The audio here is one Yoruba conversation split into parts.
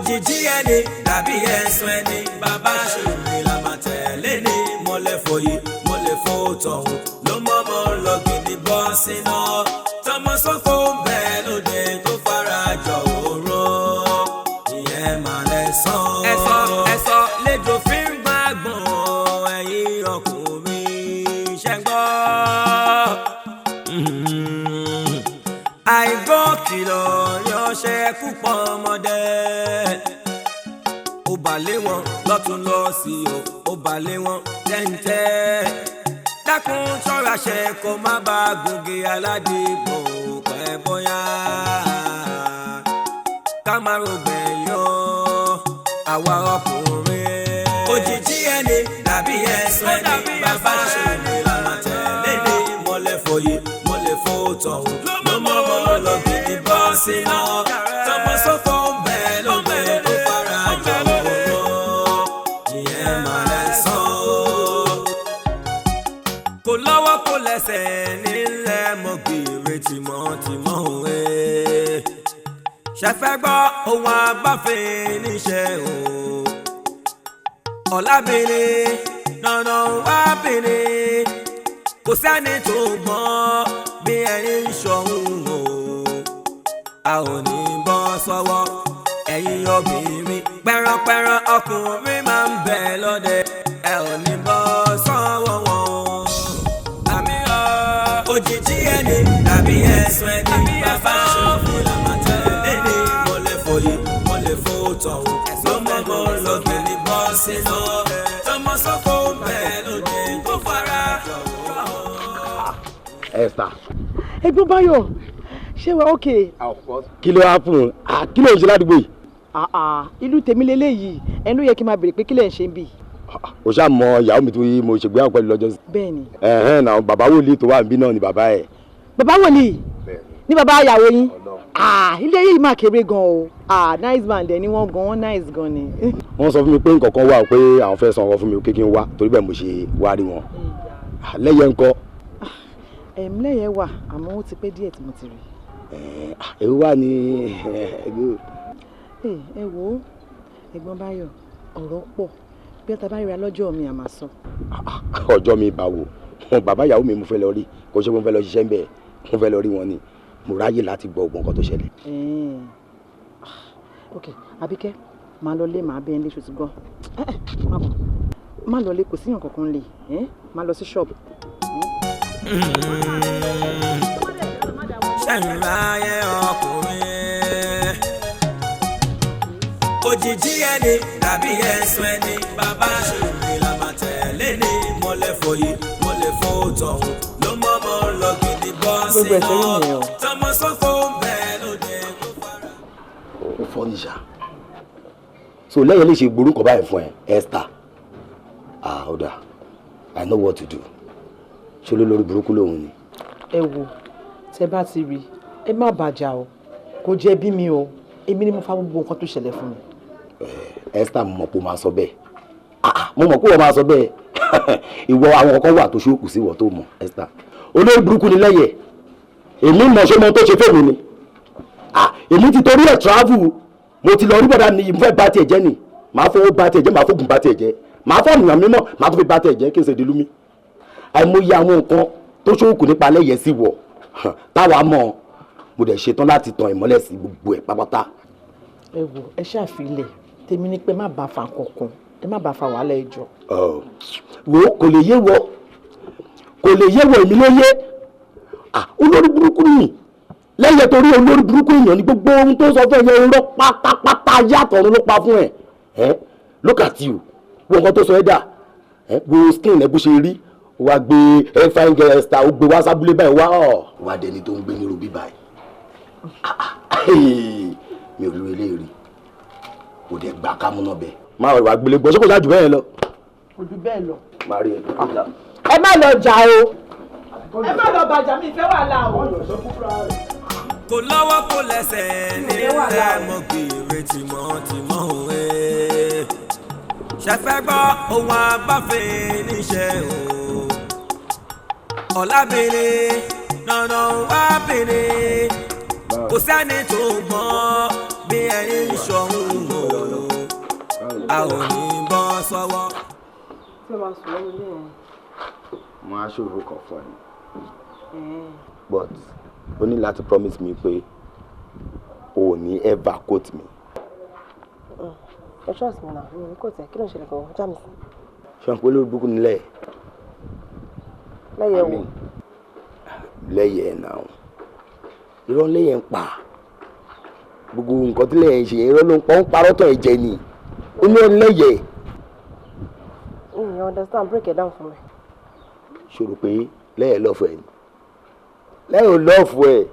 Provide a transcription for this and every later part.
òjijì ẹni tàbí ẹ̀sùn ẹni bàbá ṣòro la máa tẹ̀lé ní mo lè fòye mo lè fò tọ̀hún ló mọ́mọ́ lọ gidi bọ́ síná tọmọ sọ́kò bẹ́ẹ̀ lóde tó fara jọ òró ìyẹn máa lẹ́sàn. ẹ̀sọ́ lẹ́jọ́ fi ń gbàgbọ́n ẹ̀yìn ọkùnrin ṣẹ́gbọ́. àìgbọ́ kìlọ̀ yọ̀ṣẹ́ púpọ̀ ọmọdé ó balẹ̀ wọn lọ́tún lọ sí ó balẹ̀ wọn tẹ́ǹtẹ́ dákun ṣọ́ra ṣe kó má bá gògé aládìbò pẹ́ bóyá ká má rògbẹ̀yọ àwa ọkùnrin. òjijì ẹni tàbí ẹ̀sùn ẹni bàbá ṣòro làmà tẹ̀lé ní mo lè fòye mo lè fò tọ̀hún ló mọ́ lọ gidi bọ́ síná tọmọ sọ́kò bẹ́ẹ̀ lóde tó fara jọ òró ìyẹn máa lẹ́sàn. kò lọ́wọ́ kò lẹ́sẹ̀ nílẹ̀ mọ́ gbèrè tìmọ̀tìmọ̀ òwe ṣẹ̀fẹ̀ gbọ́ ohun abáfẹ́ níṣẹ́ o ọ̀làbìnrin nànà wá bìnrin kò sẹ́ni tó gbọ́n bí ẹni ń ṣọ̀hún o a ò ní bọ́ sọ́wọ́ ẹ̀yin obìnrin pẹ̀rànpẹ̀ràn ọkùnrin máa ń bẹ̀ lọ́dẹ ẹ ò ní bọ́ sọ́wọ́ wọn. àmì òjijì ẹni tàbí ẹ̀sùn ẹni bàbá ṣòfò làmà tẹ̀lé ní mo lè fòye mo lè fò tọ̀hún ló mọ́mọ́ lọ́gbìn ní bọ́ọ̀sì náà tọmọ sọ́kò bẹ́ẹ̀ lóde kó fara jọ. Esther. Ẹ̀gbọ́n Báyọ̀, ṣé wà okay? Kí ló happen? Kí ló ń ṣe ládùúgbò yìí? Ìlú tèmi leléyìí, ẹni ló yẹ kí n máa béèrè pé kí lẹ̀ ń ṣe ń bì. O ṣáà mọ ìyàwó mi tó yí mo ṣègbéyàwó pẹ̀lú lọ́jọ́ sí. Bẹ́ẹ̀ni. Náà bàbá wòlíì tó wà níbí náà ni bàbá ẹ̀. Bàbá wòlíì? Ní bàbá ìyàwó yín? Ilé yìí máa kéré gan o. Nice man dẹ̀ ni wọ́n gan, wọ́n nice gan ni. Wọ́n sọ fún mi pé nǹkan kan wà pé àwọn fẹ́ san ọkọ fún mi pé kí n wá torí bẹ́ẹ̀ mo ṣe wá rí wọn. Lẹ́yẹ ńkọ́? Lẹ́yẹ wà àmọ́ ó ti pẹ́ díẹ̀ tí mo ti rí. Èwo wà ní ẹ wo Ẹ̀gbọ́n Báyọ̀ ọ̀rọ̀ pọ̀ bí ọ̀tá bá ríra lọ́jọ́ mi àmà sọ. ọjọ́ mi bá wò bàbá ìyàwó mi mo fẹ́ lọ rí kò ṣe mo fẹ́ lọ ṣiṣẹ́ ń bẹ̀ mo fẹ́ lọ rí wọn ni mo ráyè láti gbọ́ ọgbọ́n kan tó ṣẹlẹ̀. ok Àbíkẹ́ máa lọ lé màá bẹ ẹ léṣu ti gbọ́ má lọ lé kò síyàn kankan lè má lọ sí ṣọ́ọ̀bù. ṣẹ̀yìn láyé ọkùnrin òjijì ẹni tàbí ẹ̀sùn ẹni bàbá ṣòro la máa tẹ̀lé ní mo lè fòye mo lè fò tọ̀hún ló mọ́mọ́ lọ gidi bọ́ síná tọmọ sọ́kò bẹ́ẹ̀ lóde kó fara. ó fọ́ níṣà so lẹ́yìn lè ṣe gborúkọ báyìí fún ẹ Esther ọ̀dà I know what to do ṣé ló lórí burúkú lòun ni. ẹ wo tẹ bá ti rí ẹ má bàjá o kò jẹ̀bi mi o èmi ni mo fa gbogbo nǹkan tó ṣẹlẹ̀ fún mi. Esther mo mọ̀ pé o máa sọ bẹ́ẹ̀ mo mọ̀ pé o máa sọ bẹ́ẹ̀ ìwọ àwọn ọkọ wà tó ṣókù sí ìwọ tó mọ̀ Esther olórí burúkú ni lẹ́yẹ̀ èmi mọ̀ ṣé mo tó ṣe fèmí ni èmi ti torí ẹ̀ travel mo ti lọ rí bọ̀dá ni mo fẹ́ bá tiẹ̀ jẹ́ ni màá fọwọ́ bá tiẹ̀ jẹ́ màá fògùn bá tiẹ̀ jẹ́ màá fọ́ ọ̀nà mímọ́ màá tó fi bá tiẹ̀ jẹ́ kí n ṣe di lúmi àìmọye àwọn nǹkan tó ṣókù nípa lẹ́yẹ̀ sí wọ̀ táwa mọ̀ mo dẹ̀ ṣetán láti tan ìmọ́lẹ̀ sí gbogbo ẹ̀ pápátá. ẹ wo ẹ ṣàfilẹ̀ tèmi ni pé má bàa fa kankan ẹ má bàa fa wàhálà ẹjọ́. wo kò lè yé wọ èmi ló yé olórí burúkú ni lẹ́yìn torí olórí burúkú èèyàn ni gbogbo ohun tó sọ fún ẹ̀yẹ irọ́ pátápátá yàtọ̀ ló pa fún ẹ̀ look at you wo nǹkan tó sọ ẹ́ dà wo skin ẹ̀ bó ṣe rí wá gbé fine girl Esther ó gbé wá sábúlé báyìí wá dẹni tó ń gbé nírú bí báyìí mi ò rí eléyìí rí kò dẹ̀ gbà kámú náà bẹ́ẹ̀ máa wà gbélé gbọ́ ṣé kò sáà jù bẹ́ẹ̀ lọ. kò jù bẹ́ẹ̀ lọ. máa rí ẹ. ẹ má lọ jà o ẹ má lọ bàjá mi ìfẹ́ wàhálà o. kò lọ́wọ́ kò lẹ́sẹ̀ nílẹ̀ mọ́ gbèrè tìmọ̀tìmọ̀ òwe ṣẹ̀fẹ̀ gbọ́ ohun abáfẹ́ níṣẹ́ o ọ̀làbìnrin nànà wá bìnrin kò sẹ́ni tó gbọ́n bí ẹni ń ṣọ̀hún o a ò ní bọ́ sọ́wọ́. tí o máa sùn lọ́wọ́ ilé yẹn. mo á ṣòro kan fún ẹ. but o ní láti promise me pé o ò ní ever quote me. ẹ trust me na mi ò ní kò tẹ kí ló ń ṣẹlẹ̀ gan-an já mi sí. ṣé wọn pé lórí burúkú nílẹ̀. lẹ́yẹ̀ wò. lẹ́yẹ̀ náà irọ́ lẹ́yẹ̀ ń pa gbogbo nǹkan tí lẹ́yẹ̀ ń ṣe irọ́ ló ń pa ó ń parọ́ tán ẹ̀jẹ̀ ni ó ní ọ̀n lẹ́yẹ̀. you understand break it down for me. ṣòro pé lẹ́yẹ̀ lọ́ọ̀fù ẹ̀ ni lẹ́yìn ò lọ́ọ̀fù ẹ̀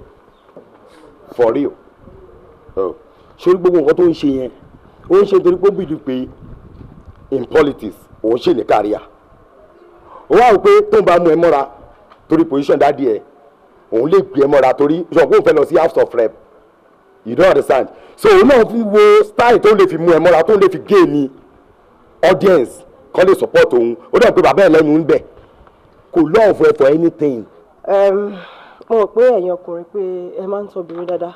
for real ṣòro gbogbo nǹkan tó ń ṣe yẹn ó ń ṣe torí pé ó bìdú pé in politics òun ṣe ní káríà ó wá wò pé tó ń bá mú ẹ mọ́ra torí position dádì ẹ òun lè gbé ẹ mọ́ra torí ṣọ̀kú òun fẹ́ lọ sí house of rep you don't understand so òun náà fi wo style tó ń lè fi mú ẹ mọ́ra tó ń lè fi gain ní audience kọ́ lè support òun ó dẹ̀ pé bàbá ẹ̀ lẹ́nu ń bẹ̀ kò love ẹ for anything. mo rò pé ẹ̀yin ọkùnrin pé ẹ máa ń tọ́ obìnrin dáadáa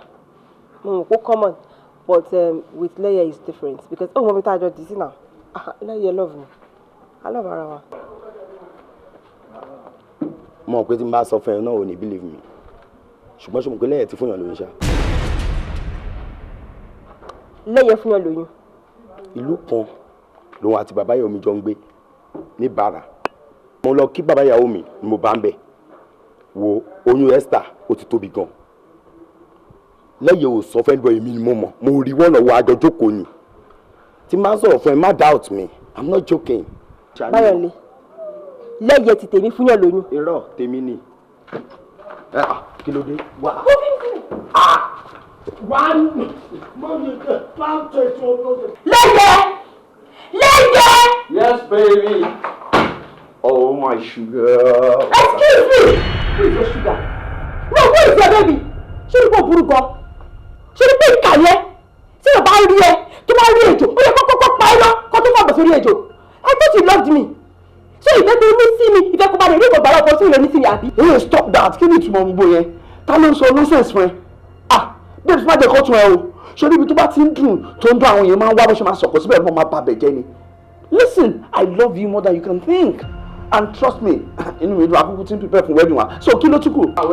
mo rò pé common but with Leye is different because ó mọ mi tá a jọ dì sí náà Leye love me I love ara wa. mo pé tí n bá sọ fún ẹ náà ò ní believe me ṣùgbọ́n ṣùgbọ́n pé Leye ti fún yàn lóyún ṣá. Leye fún yàn lóyún. ìlú kan lòun àti bàbá ìyàwó mi jọ ń gbé ní Bàrà mo lọ kí bàbá ìyàwó mi ni mo bá ń bẹ̀ wo oyún Esther ó ti tóbi gan Leye ò sọ fẹ́ bọ́ èmi ni mo mọ̀ mo rí wọ́n lọ́wọ́ àjọ jókòó ni tí n bá sọ̀rọ̀ fún ẹ má doubt me I'm not joking. Báyọ̀lé Leye ti tèmi fún yàn lóyún. irọ́ tèmi ni kí ló dé. wá Leye. Yes, baby. Oh, my sugar. Excuse me. Who is your sugar? No, who is your baby? Ṣé ní kò burú gan? Ṣé ní pé ìkà yẹn? Tí o bá rí ẹ, tó bá rí ejò, ó yẹ kọ́kọ́ pa ẹ lọ, kó tó fàbọ̀ sórí ejò. I thought you loved me. Ṣé ìfẹ́ tó ní sí mi, ìfẹ́ kó bá lè rí ìgbà lọ́pọ̀ sí ìròyìn sí mi àbí? Hey, stop that. Kí ni ìtumọ̀ gbogbo yẹn? Ta ló ń sọ nonsense fún ẹ? Babes, má jẹ́ kó tún ẹ o. Ṣé níbi tó bá ti ń dùn tó ń dún àwọn èèyàn máa ń wá bó ṣe máa sọ̀kò síbẹ̀ fún ọmọ bàbẹ̀ jẹ́ ni. Listen, I love you more than you can think. And trust me, inú mi dùn akúkú tí ń prepare fún wedding wa. So kí ló tún kù? I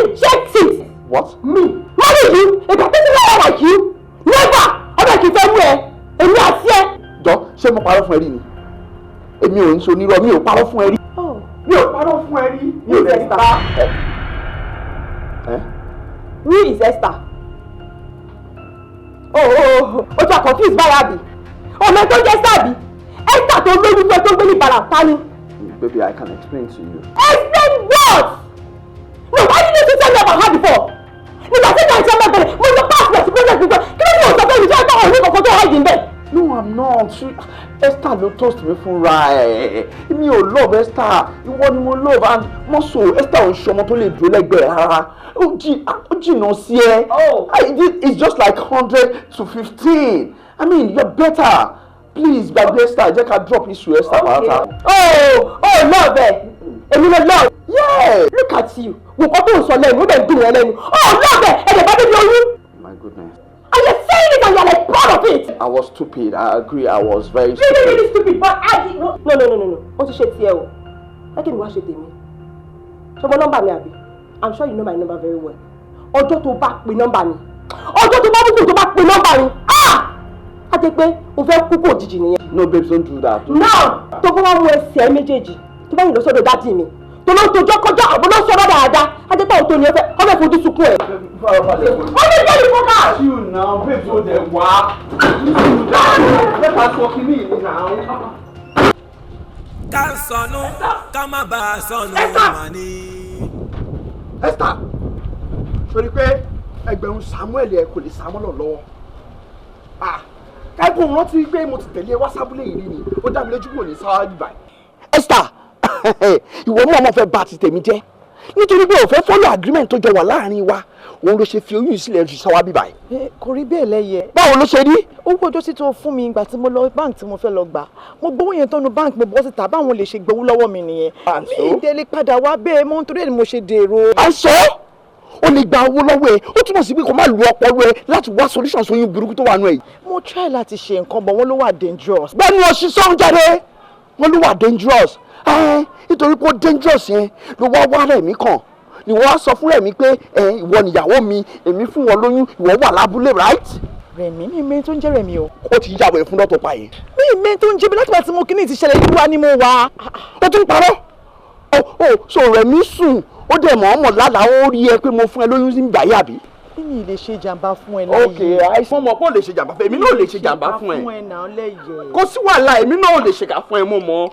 reject it. What? Me. Marry you? If I think I like you, never. Ọ̀dọ̀ kì í fẹ́ mú ẹ. Èmi àti ẹ. Jọ, ṣé mo parọ́ fún ẹ rí ni? Èmi ò ń so nírọ̀, mi ò parọ́ fún ẹ rí. Mi ò parọ́ fún ẹ rí. Mi ò lè ní pa. Who is Esther? O ti a confused báyà bí? Ọmọ tó jẹ́ sábì. Esther tó lóyún fún ẹ tó gbé ní Bàrà tani. Baby, I can explain to you. Explain what? No, why didn't you tell me about her before? Nígbà tí ìgbà ìjọba bẹ̀rẹ̀, mo lọ passport sí project gbogbo. Kí ló ní mo sọ pé ìjọba ìjọba òní kankan tó hide níbẹ̀? No, I'm not. Esther ló toast mi fúnra ẹ̀. Mi ò love Esther. Ìwọ ni mo love and mọ́sọ̀ Esther ò ń ṣe ọmọ tó lè dúró lẹ́gbẹ̀ẹ́ rárá. Ó jìnnà sí ẹ. It's just like 100 to 15. I mean, you're better. Please, gbàgbé Esther, jẹ́ ká drop issue Esther pàtàkì. Love ẹ. Èmi ló love. Yeah. Look at you. Wò kọ́ tó ń sọ lẹ́nu, ó bẹ̀ ń dùn ẹ lẹ́nu. Love ẹ. Ẹ̀dẹ̀ bá débi oyún. My goodness. And you're saying it and you're like proud of it. I was stupid. I agree. I was very stupid. Really stupid, but I did not. No. Ó ti ṣe tiẹ̀ o. Ẹ kí ni wàá ṣe tèmi? Ṣé mo nọ́mbà mi àbí? I'm sure you know my number very well. Ọjọ́ tó bá pe nọ́mbà mi. Ọjọ́ tó bá mú tó bá pe nọ́mbà mi. A jẹ́ pé o fẹ́ kú kó òjijì nìyẹn. No, babes, don't do that. Now, tó bá wá mú ẹsẹ̀ méjèèjì, tó bá yìí lọ sọ́dọ̀ dádì mi, tó lọ tójọ́ kọjá àbọ̀ lọ sọ́dọ̀ dáadáa, a jẹ́ pé àwọn tó ní ẹfẹ́, ọmọ ìfojú sunkún ẹ̀. Wọ́n ní bẹ́ẹ̀ ni fọ́kà. You now, babes, ó dẹ̀ wá. Let us talk in it now. Ká sọnù, ká má bàa sọnù mà ní. Esther, sori pé ẹgbẹ̀rún Samuel ẹ kò lè Samuel lọ́wọ́. Káìpọ̀ rántí pé mo ti tẹ̀lé wá sábúlé yìí ni ó dá mi lójú kò ní sáwá bíbá. Esther, ìwọ mú ọmọ fẹ́ bà ti tèmi jẹ́ nítorí pé ó fẹ́ follow agreement tó jọ wà láàrin wa òun ló ṣe fi oyún sílẹ̀ fi sáwá bíbá yìí. Kò rí bẹ́ẹ̀ Leye. Báwo ló ṣe rí? Owó ọjọ́ tí tó fún mi ìgbà tí mo lọ báńkì tí mo fẹ́ lọ gbà mo gbowó yẹn tó nu báńkì mo bọ́ síta báwọn lè ṣe gbowó lọ́wọ́ mi nìyẹn. Mi ìdẹ́lẹ̀ padà wá bẹ́ẹ̀ mọ́ nítorí ẹ̀ ni mo ṣe dèrò. Aṣọ o lè gba owó lọ́wọ́ ẹ ó túmọ̀ sí pé kò má lu ọpọlọ ẹ láti wá solution sóyún burúkú tó wà nù ẹ. mo try láti ṣe nǹkan bọ̀ wọ́n ló wà dangerous. bẹ́ẹ̀ni ọ̀sìn sọ́hún jáde wọ́n ló wà dangerous nítorí pé ó dangerous yẹn ló wá rẹ̀ mí kàn ni wọ́n á sọ fún rẹ̀ mí pé ìwọ nìyàwó mi èmi fún wọn lóyún ìwọ wà lábúlé right. Rẹ̀mí mi mẹ́ tó ń jẹ́ Rẹ̀mí o. ó ti yàwó ẹ̀ fún lọ́tọ̀ pa yẹn. mi mẹ́ tó ń jẹ́ bí láti bá ti mú kíní ti ṣẹlẹ̀ yìí wá ni mo wà. ó tún parọ́ so Rẹ̀mí sùn ó dẹ̀ mọ̀ọ́mọ̀ lálàá ó rí ẹ pé mo fún ẹ lóyún sí ìgbà yà bí. kí ni lè ṣe jàǹbá fún ẹ lẹ́yìn. ok àìsàn mọ̀ pé ó lè ṣe jàǹbá fún ẹ èmi náà lè ṣe jàǹbá fún ẹ. lẹ́yìn. kò sí wàhálà èmi náà lè ṣe kà fún ẹ mo mọ̀.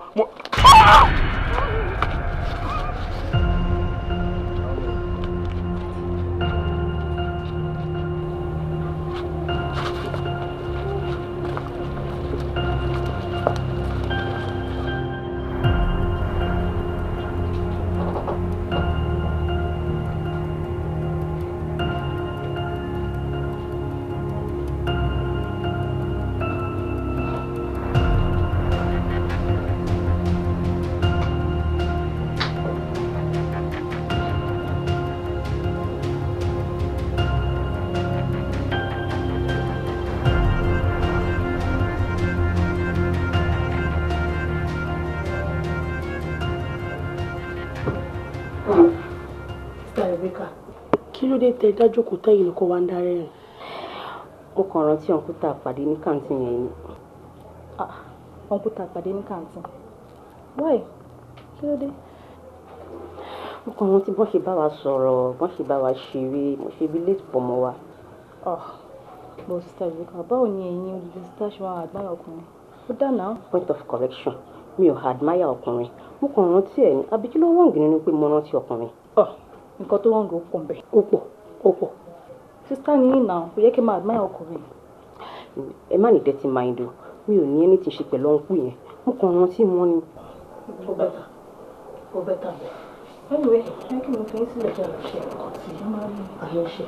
tẹ dájú kò tẹ́yìn kó wá ń darẹ́ rìn. ó kàn rántí ọ̀nkútà pàdé ní kàǹtìn yẹn ni. ọ̀nkútà pàdé ní kàǹtìn wáyé kí ló dé. ó kàn rántí bọ́n ṣe bá wa sọ̀rọ̀ bọ́n ṣe bá wa ṣeré mo ṣe bí late pọ̀ mọ́ wa. bó sista Rebecca báwo ni ẹ̀yin olùdíjítà ṣe máa admire ọkùnrin ó dáná. point of correction mi ò admire ọkùnrin mo kàn rántí ẹ̀ ní àbí kí ló wọ́n nínú pé mo rántí ọkùnrin. nǹkan tó wọ́n ń pọ̀ bẹ́ẹ̀ ó pọ̀ sista ní ìnà kò yẹ kí n máa admire ọkùnrin. ẹ má ní dirty mind o mi ò ní ẹni tí ń ṣe pẹ̀lú ọ̀nkú yẹn mo kàn rántí wọn ni. ó bẹ́tà bẹ́ẹ̀ anyway ẹ kí mo fi ń sílẹ̀ kí a lọ ṣe nǹkan tí ẹ máa rí àyè ṣe.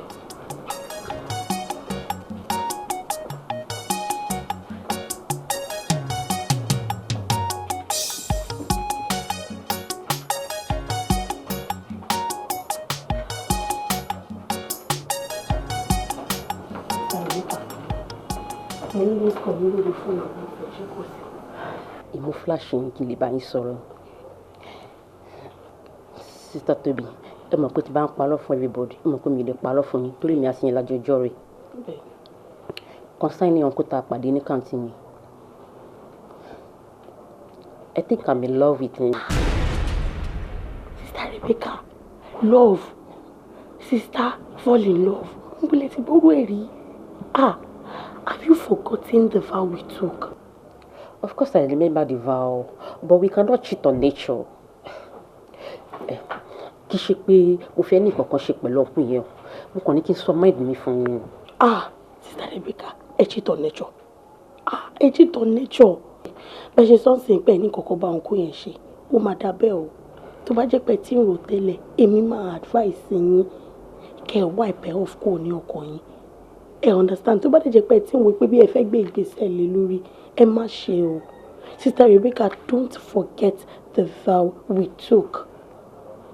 ìmú flash yín kí n lè bá yín sọ̀rọ̀ sista Tóbi ẹ mọ̀ pé tí bá ń parọ́ fún everybody ẹ mọ̀ pé mi lè parọ́ fún yín torí mi á sì yín lájọ ọjọ́ rẹ̀ consigning ọ̀nkúta pàdé ní kàǹtì mi I think I'm in love with him. Sister Rebecca love sister fall in love n bọ́lẹ̀ ti bọ́rọ̀ ẹ̀ rí have you forgotten the vow we took? Of course I remember the vow, but we cannot cheat on nature. Kì í ṣe pé mo fẹ́ ní kankan ṣe pẹ̀lú ọkùnrin yẹn mo kàn ní kí n sọ mind mi fún yín. Sister Rebecca ẹ cheat on nature ẹ cheat on nature bẹ́ẹ̀ ṣe sọ́ọ̀sì pẹ̀ ní kọ̀ọ̀kan bá òǹkú yẹn ṣe ó máa dá bẹ́ẹ̀ o tó bá jẹ́ pé tí ń rò tẹ́lẹ̀ èmi máa advice yín kẹ́ ẹ̀ wipe off kúrò ní ọkọ yín ẹ understand tó bá dẹ̀ jẹ́ pé tí ń wo pé bí ẹ fẹ́ gbé ìgbésẹ̀ lé lórí ẹ má ṣe o Sister Rebecca don't forget the vow we took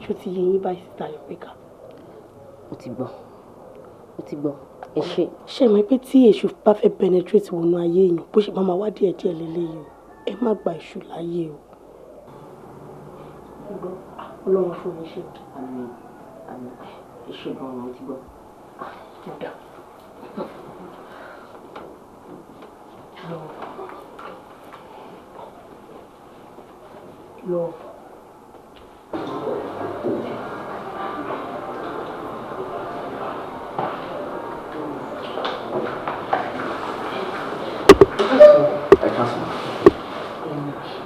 ṣó ti yé yín báyìí Sister Rebecca. mo ti gbọ́ ẹ ṣe. ṣé mọ̀ pé tí èṣù bá fẹ́ penetrate wọnú ayé èèyàn bó ṣe máa wá díẹ̀ díẹ̀ lélẹ́yìí o ẹ má gba èṣù láyé o. Ọlọ́run fún mi ṣe. àmín ṣe gan-an mo ti gbọ́. Lọ.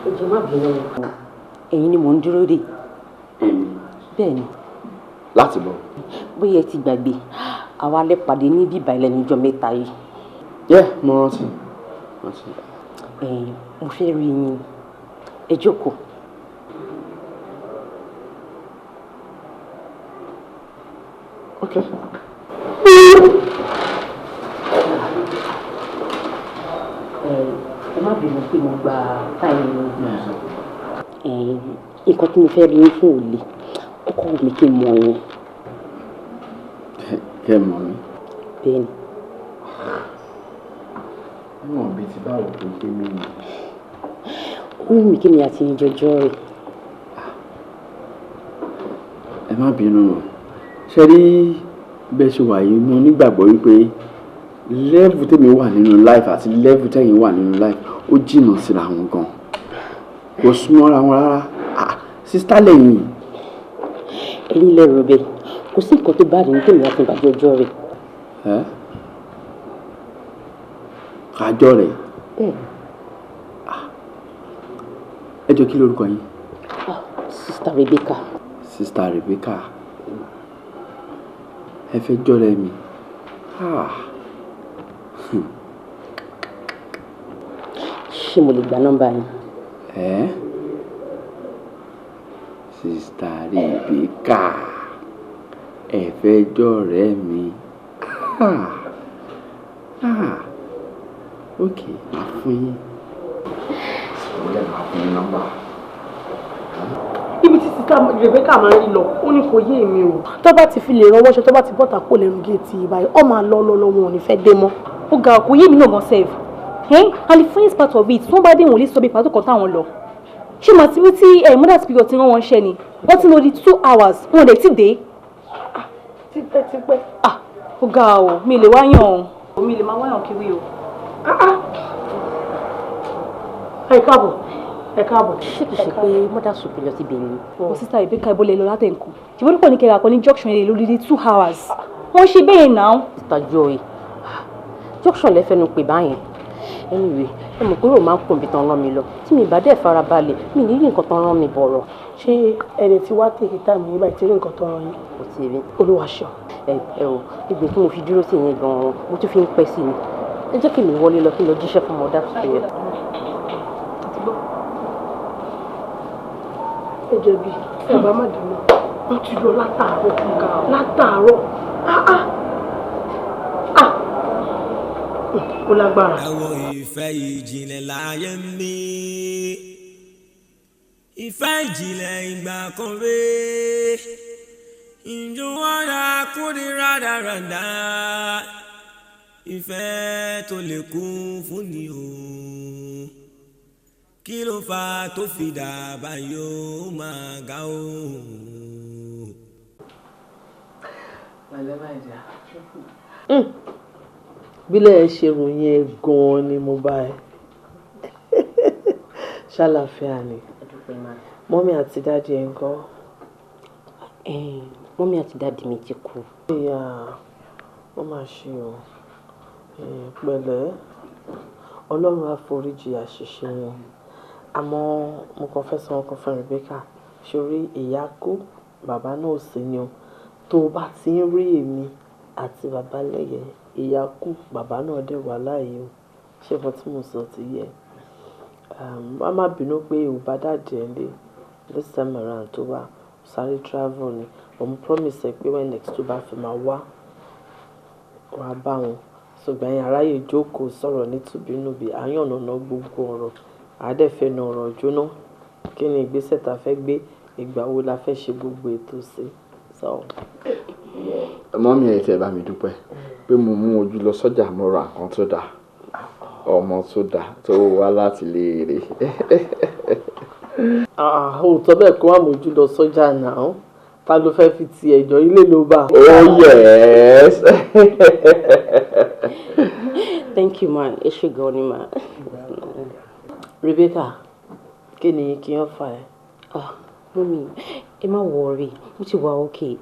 Ẹjọ́ má bínú ẹ̀yin ni mò ń dúró dè. Bẹ́ẹ̀ ni. Láti lọ. Bóyá ẹ ti gbàgbé àwa lè pàdé ní bíbá ilẹ̀ níjọ́ mẹ́ta yìí. Mo rántí. Mo fẹ́ rí yín ẹ jókòó. Okay. Ẹ má bínú pé mo gba táìmù nǹkan tí mo fẹ́ rí yín fún òòlì ó kọ́ mi kí n mọ yín. kẹ́ mọ̀ mi. bẹ́ẹ̀ni. Wọ́n bí ti báwo tó gbé mi nù. Ó wù mí kí mi àti ìjọjọ́ rẹ̀. Ẹ má bínú o. Ṣé rí bẹ́ẹ̀ ṣe wà yìí mo nígbàgbọ́ wípé lẹ́ẹ̀bù tèmi wà nínú life àti lẹ́ẹ̀bù tẹ̀yin wà nínú life ó jìnnà síra wọn gan. Kò súnmọ́ra wọn rárá. Sísítà lẹ́yìn. Ẹ̀yin lẹ́rù bẹ́ẹ̀ kò sí nǹkan tó bá rí ní tèmi àti ìjọjọ́ rẹ̀. Kájọ rẹ̀. Bẹ́ẹ̀. Ẹ jọ kí lórúkọ yín? Sister Rebecca. Sister Rebecca. Ẹ fẹ́ jọ́rẹ́ mi. Ṣé mo lè gba nọ́mbà yín? Sister Rebecca. Ẹ fẹ́ jọ́rẹ́ mi. Ok, máa fún yín. Máa fún yín nọ́mbà. Ibi tí Sister Rebecca máa ń rí lọ ó ní kò yé mi o. Tó bá ti fi lè rọwọ́ ṣe tó bá ti bọ́ta kó lẹ́nu géètì ìbáyìí ọ máa lọ wọn ò ní fẹ́ dé mọ́. Ó ga kò yé mi náà gan sef. And the funniest part of it tó bá dé wọn ò lè sọ bí pàtó kan táwọn lọ. Ṣé màá ti rí tí mother spirit ti rán wọn ṣẹ́ ni wọ́n ti lò di 2 hours wọn ò lè ti dé. Tipẹ́. Ó ga o mi lè wáyàn o mi lè máa wáyàn kiri o. Ẹ káàbọ̀. Ṣé kìí ṣe pé mother superior ti bẹ̀rẹ̀ ni? Ó Sister Rebecca ìbọ̀lẹ̀ lọ látẹ̀ nǹkan. Ṣùgbọ́n nípa ní kẹrà kan ní junction ilé lórí 2 hours. Wọ́n ṣe bẹ́ẹ̀ náà. Sister Joy junction lẹ́fẹ̀ẹ́nu pè báyẹn. Anyway ẹ mọ̀ pé ó máa ń kún ibi tán rán mi lọ tí mi bá dẹ̀ farabalẹ̀ mi ní rí nǹkan tán rán mi bọ̀rọ̀. Ṣé ẹni tí wàá tèkì táìmù yìí báyìí tí rí nǹkan tó rán yín? Kò tí rí. Olúwa ṣe ọ. Ẹ o ìgbè tí mo fi dúró sí yẹn gan-an mo tún fi ń pẹ́ sí ni. Ẹ jẹ́ kí mi wọlé lọ kí n lọ jíṣẹ́ fún mother superior. Ẹ jẹ̀bi ẹ bá má dùn mọ́ wọ́n ti lọ látàárọ̀ ó lágbára. Àwọn ìfẹ́ ìjìnlẹ̀ láyé mi ìfẹ́ ìjìnlẹ̀ ìgbà kan rèé ìjọwọ́ra kúrì rádaràdà ìfẹ́ tó lè kún fún ni o kí ló fà tó fi dàbà yóò máa ga o. Bílẹ̀ ẹ ṣe ròyìn ẹ gan-an ni mo bá ẹ ṣàlàáfíà ni mọ́mí àti dáàdi ẹ̀ ń kọ́. Mọ́mí àti dáàdi mi ti kú. Ìyá wọ́n máa ṣe o pẹ̀lẹ́ Ọlọ́run á foríjì àṣìṣe yẹn àmọ́ mo kàn fẹ́ sọ ọkàn fún Rebecca sórí ìyá kú bàbá náà sì ni o tó o bá ti ń rí èmi àti bàbá lẹ́yẹ ìyá kú bàbá náà dẹ̀ wà láàyè o ṣé fún tí mo sọ ti yẹ má má bínú pé ò bá dàdí ẹ lé this time around tó wà sáré travel ni òun promise ẹ pé when next tó bá fi máa wá wàá bá wọn ṣùgbọ́n ẹ̀yin aráyè jókòó sọ̀rọ̀ nítùbínúbí àyànnàná gbogbo ọ̀rọ̀ àádẹ́fẹ́nu ọ̀rọ̀ jóná kí ni ìgbésẹ̀ tá a fẹ́ gbé ìgbà wo la fẹ́ ṣe gbogbo ètò sí. Mọ́mí ẹ̀ tẹ́ bá mi dúpẹ́ pé mo mú ojú lọ sọ́jà mo ra nǹkan tó dáa ọmọ tó dáa tó wá láti lè rè. Òótọ́ bẹ́ẹ̀ kó wà mójú lọ sọ́jà náà ta ló fẹ́ fi ti ẹ̀jọ́ ilé ló bá. Oh yes. Thank you ma ẹ ṣé gan ni ma. Rebecca kí ni kí wọ́n fà ẹ́. Mọ́mí ẹ má worry mo ti wà okay.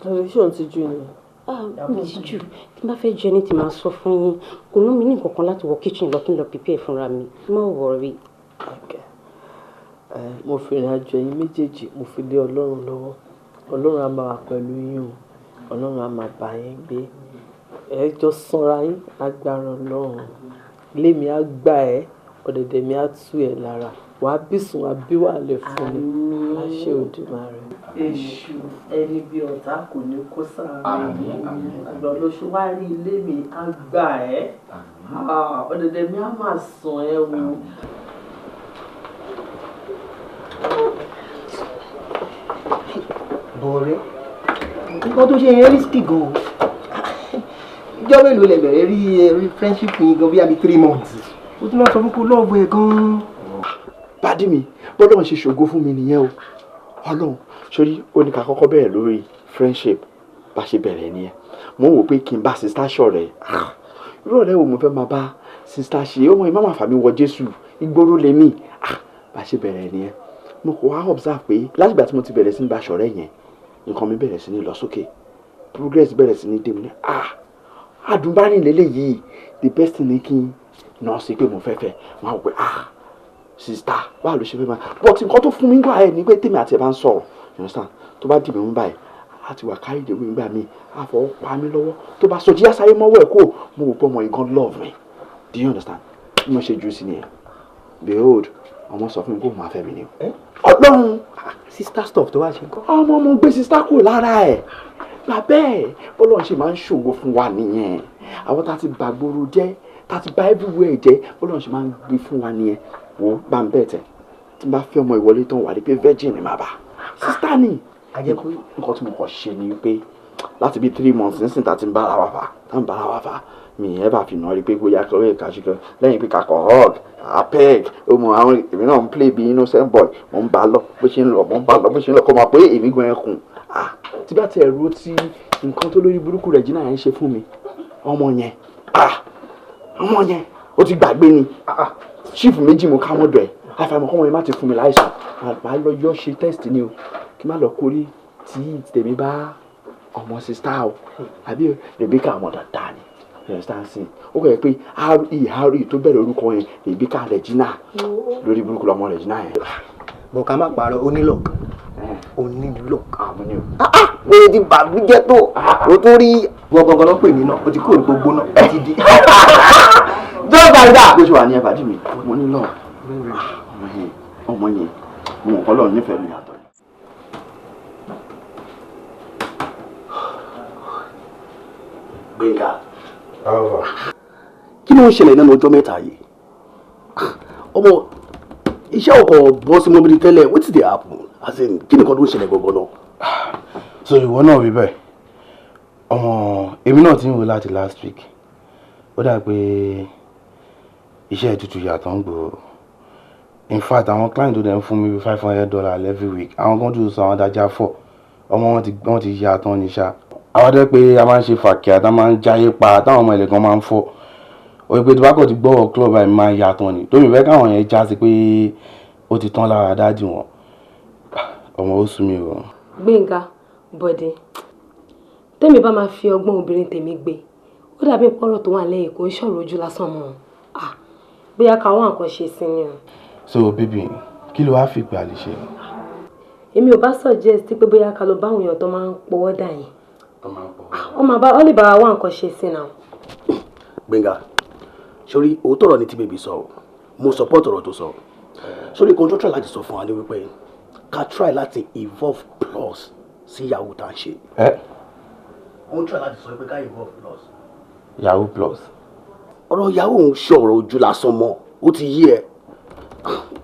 Television ti jù ni. Mo ti jù tí n bá fẹ́ jẹ ní ti máa sọ fún yín kò ná mi ní nǹkan kan láti wọ kitchen lọ kí n lọ prepare fúnra mi ẹ má worry. Mo fi ìrìn àjò ẹ̀yin méjèèjì mo fi lé Ọlọ́run lọ́wọ́ Ọlọ́run á máa wà pẹ̀lú yín o Ọlọ́run á máa bá yín gbé ẹ jọ sanra yín agbára Ọlọ́run ilé mi á gbà ẹ́ ọ̀dẹ̀dẹ̀ mi á tú ẹ̀ lára wàá bísùn wàá bí wà lè fún mi láṣẹ Olódùmarè. Èṣù ẹni bí ọ̀tá kò ní kó sára àgbà lóṣù wá rí ilé mi á gbà ẹ́ ọ̀dẹ̀dẹ̀ mi á máa sàn ẹ́ wò. Bọ̀rẹ́ nǹkan tó ṣe yẹn risky gan. Ìjọ́ mélòó lẹ bẹ̀rẹ̀ rí friendship yìí gan bí i 3 months. Ó tún máa sọ fún kó lọ́ọ̀bù ẹ̀ gan. Pàdé mi bọ́lọ́run ṣe ṣògo fún mi nìyẹn o. Ọlọ́run sórí ó ní ká kọ́kọ́ bẹ̀rẹ̀ lórí friendship bá ṣe bẹ̀rẹ̀ nìyẹn. Mo ń wò pé kí n bá sista ṣọ̀rẹ́. Irú ọ̀rẹ́ wo mo fẹ́ máa bá sista ṣe? Ọmọ yìí má máa fà mí wọ Jésù. Ìgboro lèmi. Bá ṣe bẹ̀rẹ̀ nìyẹn. Mo kò wá observe pé látìgbà tí mo ti bẹ̀rẹ̀ sí ní bá ṣọ̀rẹ́ yẹn, nǹkan mi bẹ̀rẹ̀ sí ní lọ sókè. Progress bẹ̀rẹ̀ sí ní dé mi ní àdùnbárìn lélẹ́yìí. The best thing ni kí n náà sí pé mo fẹ́ fẹ́. Wọ́n á wò pé sista báwo ló ṣe fẹ́ máa. But nǹkan tó fún mi gbà ẹ̀ ní pé tèmi àti ẹ̀ bá ń sọ̀rọ̀. You understand? Tó bá dì mí mú báyìí, a ti wà kárí ìdèwé nígbà míì, a fọwọ́ pa mí lọ́wọ́. Tó bá sọ jíyá sáré mọ́wọ́ ẹ̀ kó, mo wò pé ọmọ yìí gan love me. Do you understand? Bí mo ṣe jù sí nìyẹn. Behold, ọmọ sọ fún mi kó máa fẹ́ mi ni. Ọlọ́run Sister stuff tó wá ṣe kọ́. ọmọ mo gbé sista kúrò lára ẹ̀. Bàbẹ́ bọ́lọ́run ṣe máa ń ṣògo fún wa nìyẹn. Àwọn tá ti gbàgbóró jẹ́, tá ti bà everywhere jẹ́, bọ́lọ́run ṣe máa ń gbé fún wa nìyẹn. Wò bá ń bẹ̀ tẹ̀. Tí n bá fẹ́ ọmọ ìwọlé tán wà ní pé virgin ni màá bá. Sista ni. Nǹkan tí mo kàn ṣe ni pé láti bí 3 months nísìnyí tá ti ń bára wa fà. Mi ẹ̀ bá fi nà rí pé bóyá kọ́rẹ́ kàṣíkọ́ lẹ́yìn pé kakọ̀ hug apeg ọmọ àwọn èmi náà ń play bí innocent boy mo ń bá lọ bó ṣe ń lọ kọ́ máa pé èmi gan ẹkùn tí bá ti ẹ̀rú tí nǹkan tó lórí burúkú Regina yẹn ṣe fún mi ọmọ yẹn ó ti gbàgbé ni chief méjì mo ká mọ́dọ̀ ẹ̀ àfàìmọ̀ kọ́mọ yẹn má ti fún mi láìsàn màá lọ yọ ṣe test ni o kí má lọ kórí tí tèmi bá ọmọ sista o àbí Rebecca ọmọ dáadáa ni understand ó kọ̀ yẹ pé re tó bẹ̀rẹ̀ orúkọ yẹn Rebecca Regina lórí burúkú lọmọ Regina yẹn. Bọ̀ ká má parọ́ onílọ̀k. Àmọ́ ni o. Oye ti bà mí jẹ́ tó. O tó rí gbọ̀ngàn ló pè mí náà. O ti kúrò gbogbo náà. O ti di. Jọ́ gbàgbà. Bó ṣe wà ní ẹ̀fà dì mí, mo ní lọ. Ọmọ yẹn, mo mọ̀ kọ́ lọ́ọ̀ nífẹ̀ẹ́ mi yàtọ̀. Gbẹ̀ngà. Kí ló ń ṣẹlẹ̀ nínú ọjọ́ mẹ́ta yìí? Ọmọ iṣẹ́ ọkọ̀ bọ́ sí mọ́bìlì tẹ́lẹ̀ wetin dey happen? As in kí nìkan ló ń ṣẹlẹ̀ gbọ̀ngàn náà? So ìwọ náà rí bẹ́ẹ̀ ọmọ èmi náà ti ń wò láti last week ó dà pé iṣẹ́ ìtútù yàtọ̀ ń gbòòrò. In fact àwọn client tó dẹ̀ ń fún mi bí $500 every week àwọn kan tó sọ àwọn adájá fọ̀ ọmọ wọn ti yàtọ̀ ní ṣá. Àwọn dẹ́ pé a máa ń ṣe fàkíà tá máa ń jáyé pa táwọn ọmọ ẹlẹ́gàn máa ń fọ́ òye pé tobacco ti gbọ́wọ́ club ẹ̀ máa yàtọ̀ ni tómi fẹ́ káwọn yẹn já sí pé ó ti tán lára dájú wọn ọmọ ó sú mi o. Gbénga Bọ̀dé tèmi bá máa fi ọgbọ́n obìnrin tèmi gbé ó dàbí pọ́rọ̀ tó wà lẹ́yìn kò ń ṣọ̀rọ̀ ojú lásán mọ́ bóyá káwọn nǹkan ṣe sí ni o. So baby kí ló wá fi pé a lè ṣe. èmi ò bá suggest pé bóyá ká lọ bá àwọn èèyàn tó máa ń pọwọ́ dà yín ó lè bá wa nǹkan ṣe sí náà. Gbénga sórí òótọ́ ọ̀rọ̀ ni tí bèbí sọ mo support ọ̀rọ̀ tó sọ sórí kan tó try láti sọ fún wa ní wípé ká try láti evolve plus sí yahoo tá à ń ṣe. ó ń try láti sọ pé ká evolve plus. yahoo plus. ọ̀rọ̀ yahoo ń ṣe ọ̀rọ̀ ojú lásán mọ́ ó ti yí ẹ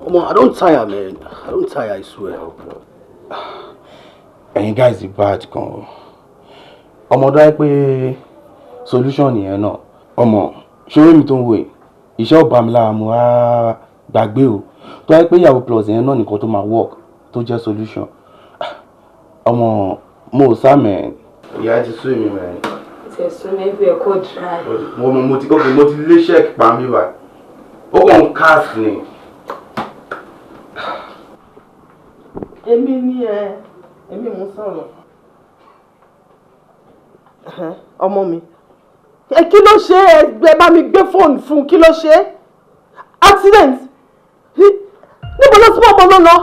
ọmọ I don't tire man I don't tire I swear. ẹ̀yin guys dey bad gan o ọmọdé wáyé pé solution nìyẹn náà ọmọ ṣé mi tó ń wò yìí iṣẹ́ ọba mi lára mo á gbàgbé o tó wáyé pé yahoo plus yẹn náà nìkan tó máa work tó jẹ́ solution ọmọ mo ò sá mẹ́ ìyá ti sú èmi mẹ́. tẹ̀sùn ẹgbẹ́ ẹ̀kọ́ dry. mo ti lé ṣẹ́ẹ̀kì pa mi báyìí ó kàn ń cast ni. èmi mú sọ̀rọ̀ ọmọ mi kí ló ṣe ẹ bá mi gbé fóònù fún kí ló ṣe accident níbo ló súnmọ́ ọmọ ló lọ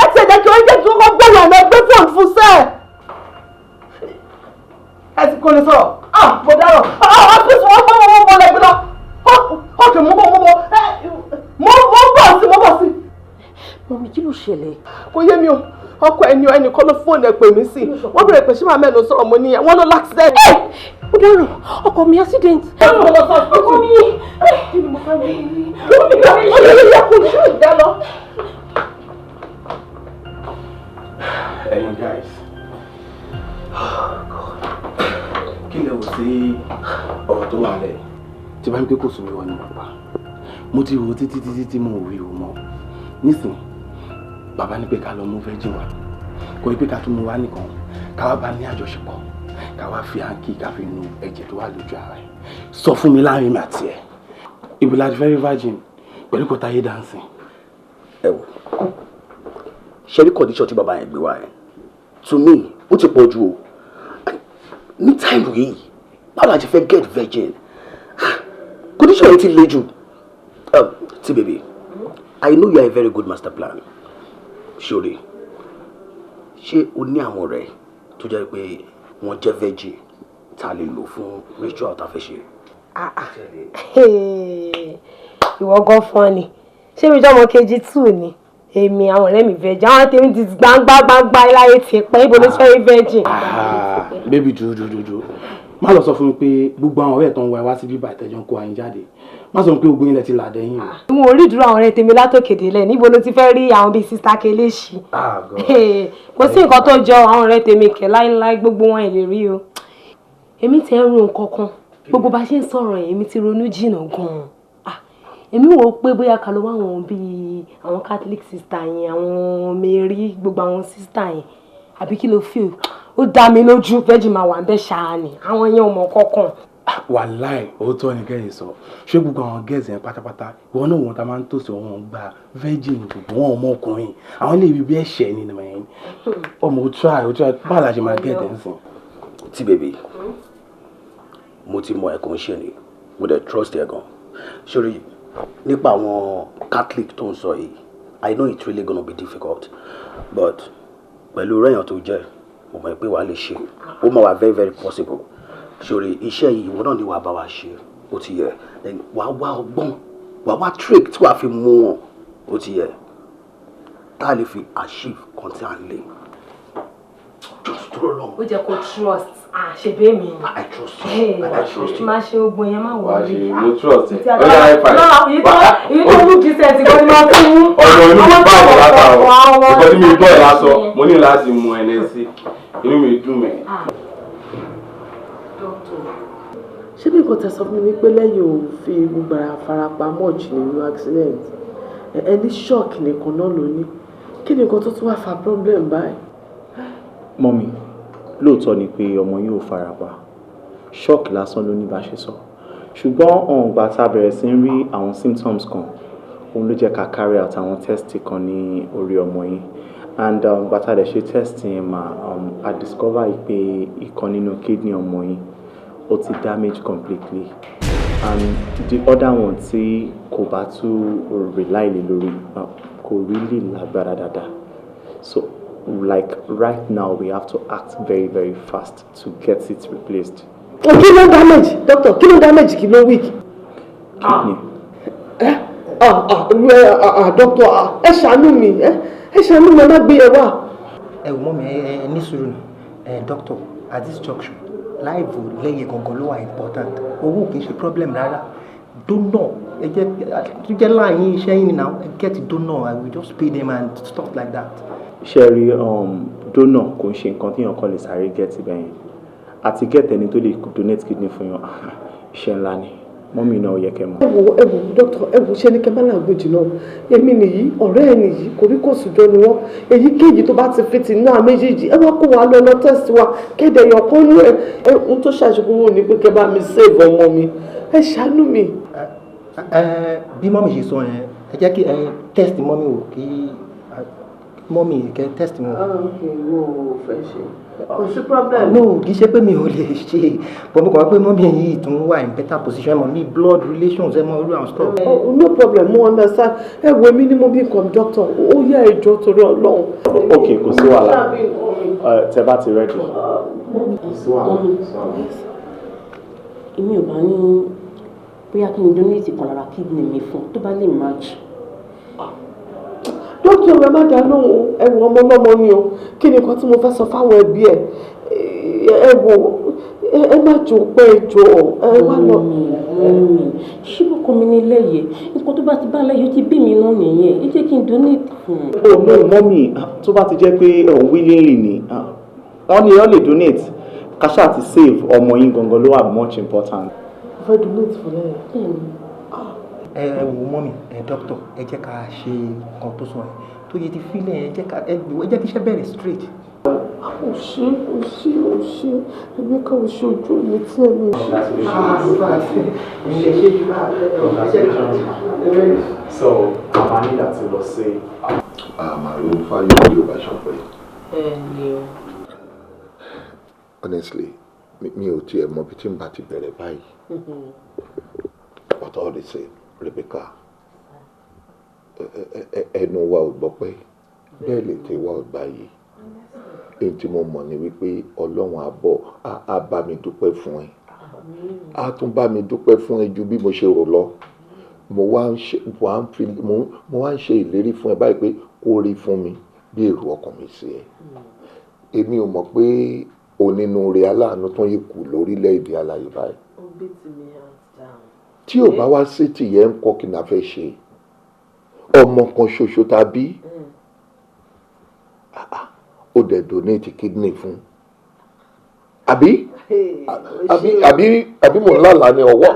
ẹ ti ẹ̀jẹ̀ kí wọ́n jẹ́ kí wọ́n gbẹ̀rù àná gbé fóònù fún sẹ́ẹ̀ ẹ ti kò lè sọ̀rọ̀ mo dárò ọ́fíìsì wọ́n lẹ́gbẹ́ lọ ọkẹ́ mo bọ̀ sí. Mọ̀mí kí ló ṣẹlẹ̀? Kò yé mi o ọkọ ẹnìkan ló fóònù ẹ pè mí sí wọ́n bẹ̀rẹ̀ pé ṣé màá mẹ́nu sọ̀rọ̀ mo níyẹn wọ́n ló l'accident. Ó dárò ọkọ mi accident. Ọkọ mi ẹ̀yin guys kí lẹ wò sí ọ̀rọ̀ tó wà lẹ̀ tí bá ń pé kò sún mi wọ ní bàbá mo ti rò títí tí mo rí o mọ́ nísìn bàbá ní pé ká lọ mú virgin wa kò ní pé ká tún mú wa nìkan ká wá bá ní àjọṣepọ̀ ká wá fi àǹkì ká fi nu ẹ̀jẹ̀ tó wà lójú ara ẹ̀ sọ fún mi láàrin mi àti ẹ̀ ibi láti fẹ́ rí virgin pẹ̀lú kò táyé dancing. ẹ wò ṣe rí condition tí bàbá yẹn gbé wá yẹn to me ó ti pọ̀ jù o ní time yìí báwo la ti fẹ́ get virgin condition yẹn ti le jù. Ti baby, I know you are a very good master plan. Surely, ṣé o ní àwọn ọ̀rẹ́ tó jẹ́ pé wọ́n jẹ́ virgin tá a lè lò fún ritual tá a fẹ́ ṣe? Ìwọ gan fún ni ṣé mi jọmọ kejì 2 ni èmi àwọn ọ̀rẹ́ mi virgin àwọn tèmi ti gbangba láyé ti pẹ́ ibo ló fẹ́ rí virgin. Baby dúró má lọ sọ fún mi pé gbogbo àwọn ọ̀rẹ́ tó ń wá sí bíbá ìtẹ́jọ́ ń kó ayín jáde má sọ pé ogun ilẹ̀ ti là dẹ́yìn o. Mo rí dúró àwọn ọ̀rẹ́ tèmi látòkèdè lẹ̀ níbo ló ti fẹ́ rí àwọn bíi sista Kelechi. Kò sí nǹkan tó jọ àwọn ọ̀rẹ́ tèmi kẹ̀ láíláí gbogbo wọn lè rí o. Èmi ti ń ro nǹkan kan gbogbo bá ṣe ń sọ̀rọ̀ yẹn èmi ti ronú jìnnà gan-an. Èmi wò ó pé bóyá ká lọ wá àwọn bíi àwọn Catholic sista yẹn àwọn Mary gbogbo àwọn sista yẹn àbí kí ló feel ó dá mi lójú virgin máa wà ń bẹ́ ṣáá ni àwọn yẹn ò mọ̀ kankan. Wàláì òótọ́ ni kẹ́yìn sọ ṣé gbogbo àwọn gẹ́ẹ̀sì yẹn pátápátá ìwọ náà wọn ta máa ń tòsí wọn gba virgin gbogbo wọn ọmọkùnrin àwọn ilé ibi bí ẹ̀ṣẹ̀ ni nìyẹn ọmọ ó try báwo la ṣe máa gẹ́ẹ̀tẹ̀ ń sìn. Ti baby mo ti mọ ẹ̀kan ṣe ni mo dẹ̀ trust ẹ̀ gan sórí nípa àwọn Catholic tó ń sọ yìí I know it's really gonna be difficult but pẹ̀lú rẹ̀yàn tó jẹ́ mo mọ̀ pé wàá lè ṣe ó máa wà very very possible sórí iṣẹ́ yìí ìwọ náà ni wàá bá wa ṣe ó ti yẹ wàá wá ọgbọ́n wàá wá trick tí wàá fi mú wọn ó ti yẹ tá a lè fi achieve kan tí a lè just throw long. Ó jẹ́ kó trust ṣe bẹ́ẹ̀ mi. I trust you. I trust you. Máa ṣe ogun yẹn máa wọ̀ rí. Mo trust ẹ. Ó yà ẹ fà. Èyí tó lù kí sẹ́ẹ̀tì kan ní máa fún. Ọ̀dọ̀ inú mi bá àwọn bàtà ọ̀ ìkọ́ tí mi gbọ́ ẹ̀ lásọ mo ní láti mú ẹni sí inú mi dùn mẹ́. Ṣé bí nǹkan tẹ sọ fún mi wípé lẹ́yìn ò fi gbogbo ara farapa much nínú accident ẹni shock nìkan náà ló ní kí ni nǹkan tó tún wá fa problem báyìí. Mọ́mí lóòótọ́ ni pé ọmọ yóò farapa shock lásán ló ní bá ṣe sọ ṣùgbọ́n ọ̀ǹgbà tá a bẹ̀rẹ̀ sí ń rí àwọn symptoms kan òun ló jẹ́ ká carry out àwọn test kan ní orí ọmọ yín and ọ̀ǹgbà tá a dẹ̀ ṣe test yẹn mà a discover pé ìkan nínú kidney ọmọ yín ó ti damage completely and the other one tí kò bá tún rely lé lórí kò really lágbára dáadáa so like right now we have to act very very fast to get it replaced. Kí ló damage doctor kí ló damage kí ló weak. Kidney. Doctor ẹ ṣàánú mi ẹ má gbé ẹ wá. ẹ wò mọ́ mi ẹ ní sùúrù ni doctor at this junction láìvò lẹ́yìn gangan ló wà important owó kì í ṣe problem rárá donor ẹ jẹ́ láàyè iṣẹ́ yìí now get donor I will just pay them and stuff like that. Sherry, donor kò ń ṣe nǹkan tí èèyàn kan lè sáré get bẹ́yẹn àti get ẹni tó lè donate kidney fún yàn iṣẹ́ ńlá ni mọ́mí náà yẹ kẹ́ mọ̀. ẹ wo doctor ẹ wo ṣe ni kẹ́ bá làgbèjì náà èmi nìyí ọ̀rẹ́ ẹ nìyí kòríkòsùjọ ni wọ́n èyíkéyìí tó bá ti fi tì náà méjèèjì ẹ wá kó wa lọ test wa kéde èèyàn kan ní ẹ ń tó ṣàṣùkúrò ní pé kẹ́ bá mi save ọmọ mi ẹ ṣàánú mi. bí mọ́mí ṣe sọ yẹn ẹ jẹ́ kí test mọ́mí wò kí mọ́mí kẹ́ test wọn. wo fẹ́ ṣe kò sí problem. no kì í ṣe pé mi ò lè ṣe but mo kàn wá pé mọ́mí yìí tún wà in better position mọ́ ní blood relations ẹ mọ irú àwọn stuff. No problem mo understand ẹ wo èmi ni mo bí nǹkan doctor ó yẹ ìjọ torí Ọlọ́run. ok kò sí wàhálà tẹ bá ti ready. èmi ò bá ní bóyá kí n donate kan lára kidney mi fún tó bá lè match. dókítà rẹ má dá lóhùn ẹ wo ọmọ ọlọ́mọ ni o kí ni nǹkan tí mo fẹ́ sọ fáwọn ẹbí ẹ wo ẹ má jò pé jò ẹ wá lọ. ṣé ọkọ mi ní lẹ́yẹ nǹkan tó bá ti bá lẹ́yẹ ó ti bí mi náà nìyẹn ẹ jẹ́ kí n donate fún un. no mọ́mí tó bá ti jẹ́ pé willingly ni wọ́n ní ẹ lè donate kásá ti save ọmọ yín gangan ló wà much important. mo fẹ́ donate fún lẹ́yìn. ẹ wò mọ́mì dókítà ẹ jẹ́ ká ṣe nǹkan tó sọ ẹ tó yẹ ti fílẹ̀ ẹ jẹ́ kí iṣẹ́ bẹ̀rẹ̀ straight. o ṣe ẹgbẹ́ kan o ṣe ojú mi tí ẹ mi ṣe. So àmà nígbà tí lọ sí. àmàlò fáyọ̀ bí o bá ṣọpẹ́. Honestly mi ò tiẹ̀ mọ bí tí n bá ti bẹ̀rẹ̀ báyìí. But all the same Rebecca ẹnu wa ò gbọ́ pé bẹ́ẹ̀ lè tẹ wa ò gbà yìí èyí tí mo mọ̀ ni wípé Ọlọ́run àbọ̀ á bá mi dúpẹ́ fún ẹ á tún bá mi dúpẹ́ fún ẹ ju bí mo ṣe rò lọ mo wá ń ṣe ìlérí fún ẹ báyìí pé kó rí fún mi bí èrò ọkàn mi sí ẹ èmi ò mọ̀ pé onínúure aláàánú tún yìí kù lórílẹ̀‐èdè alààyè báyìí tí ò bá wá sí tìyẹ́ ń kọ́ kí n fẹ́ ṣe ọmọ kan ṣoṣo tàbí ó dẹ̀ donate kidney fún àbí mò ń lálàá ní ọwọ́.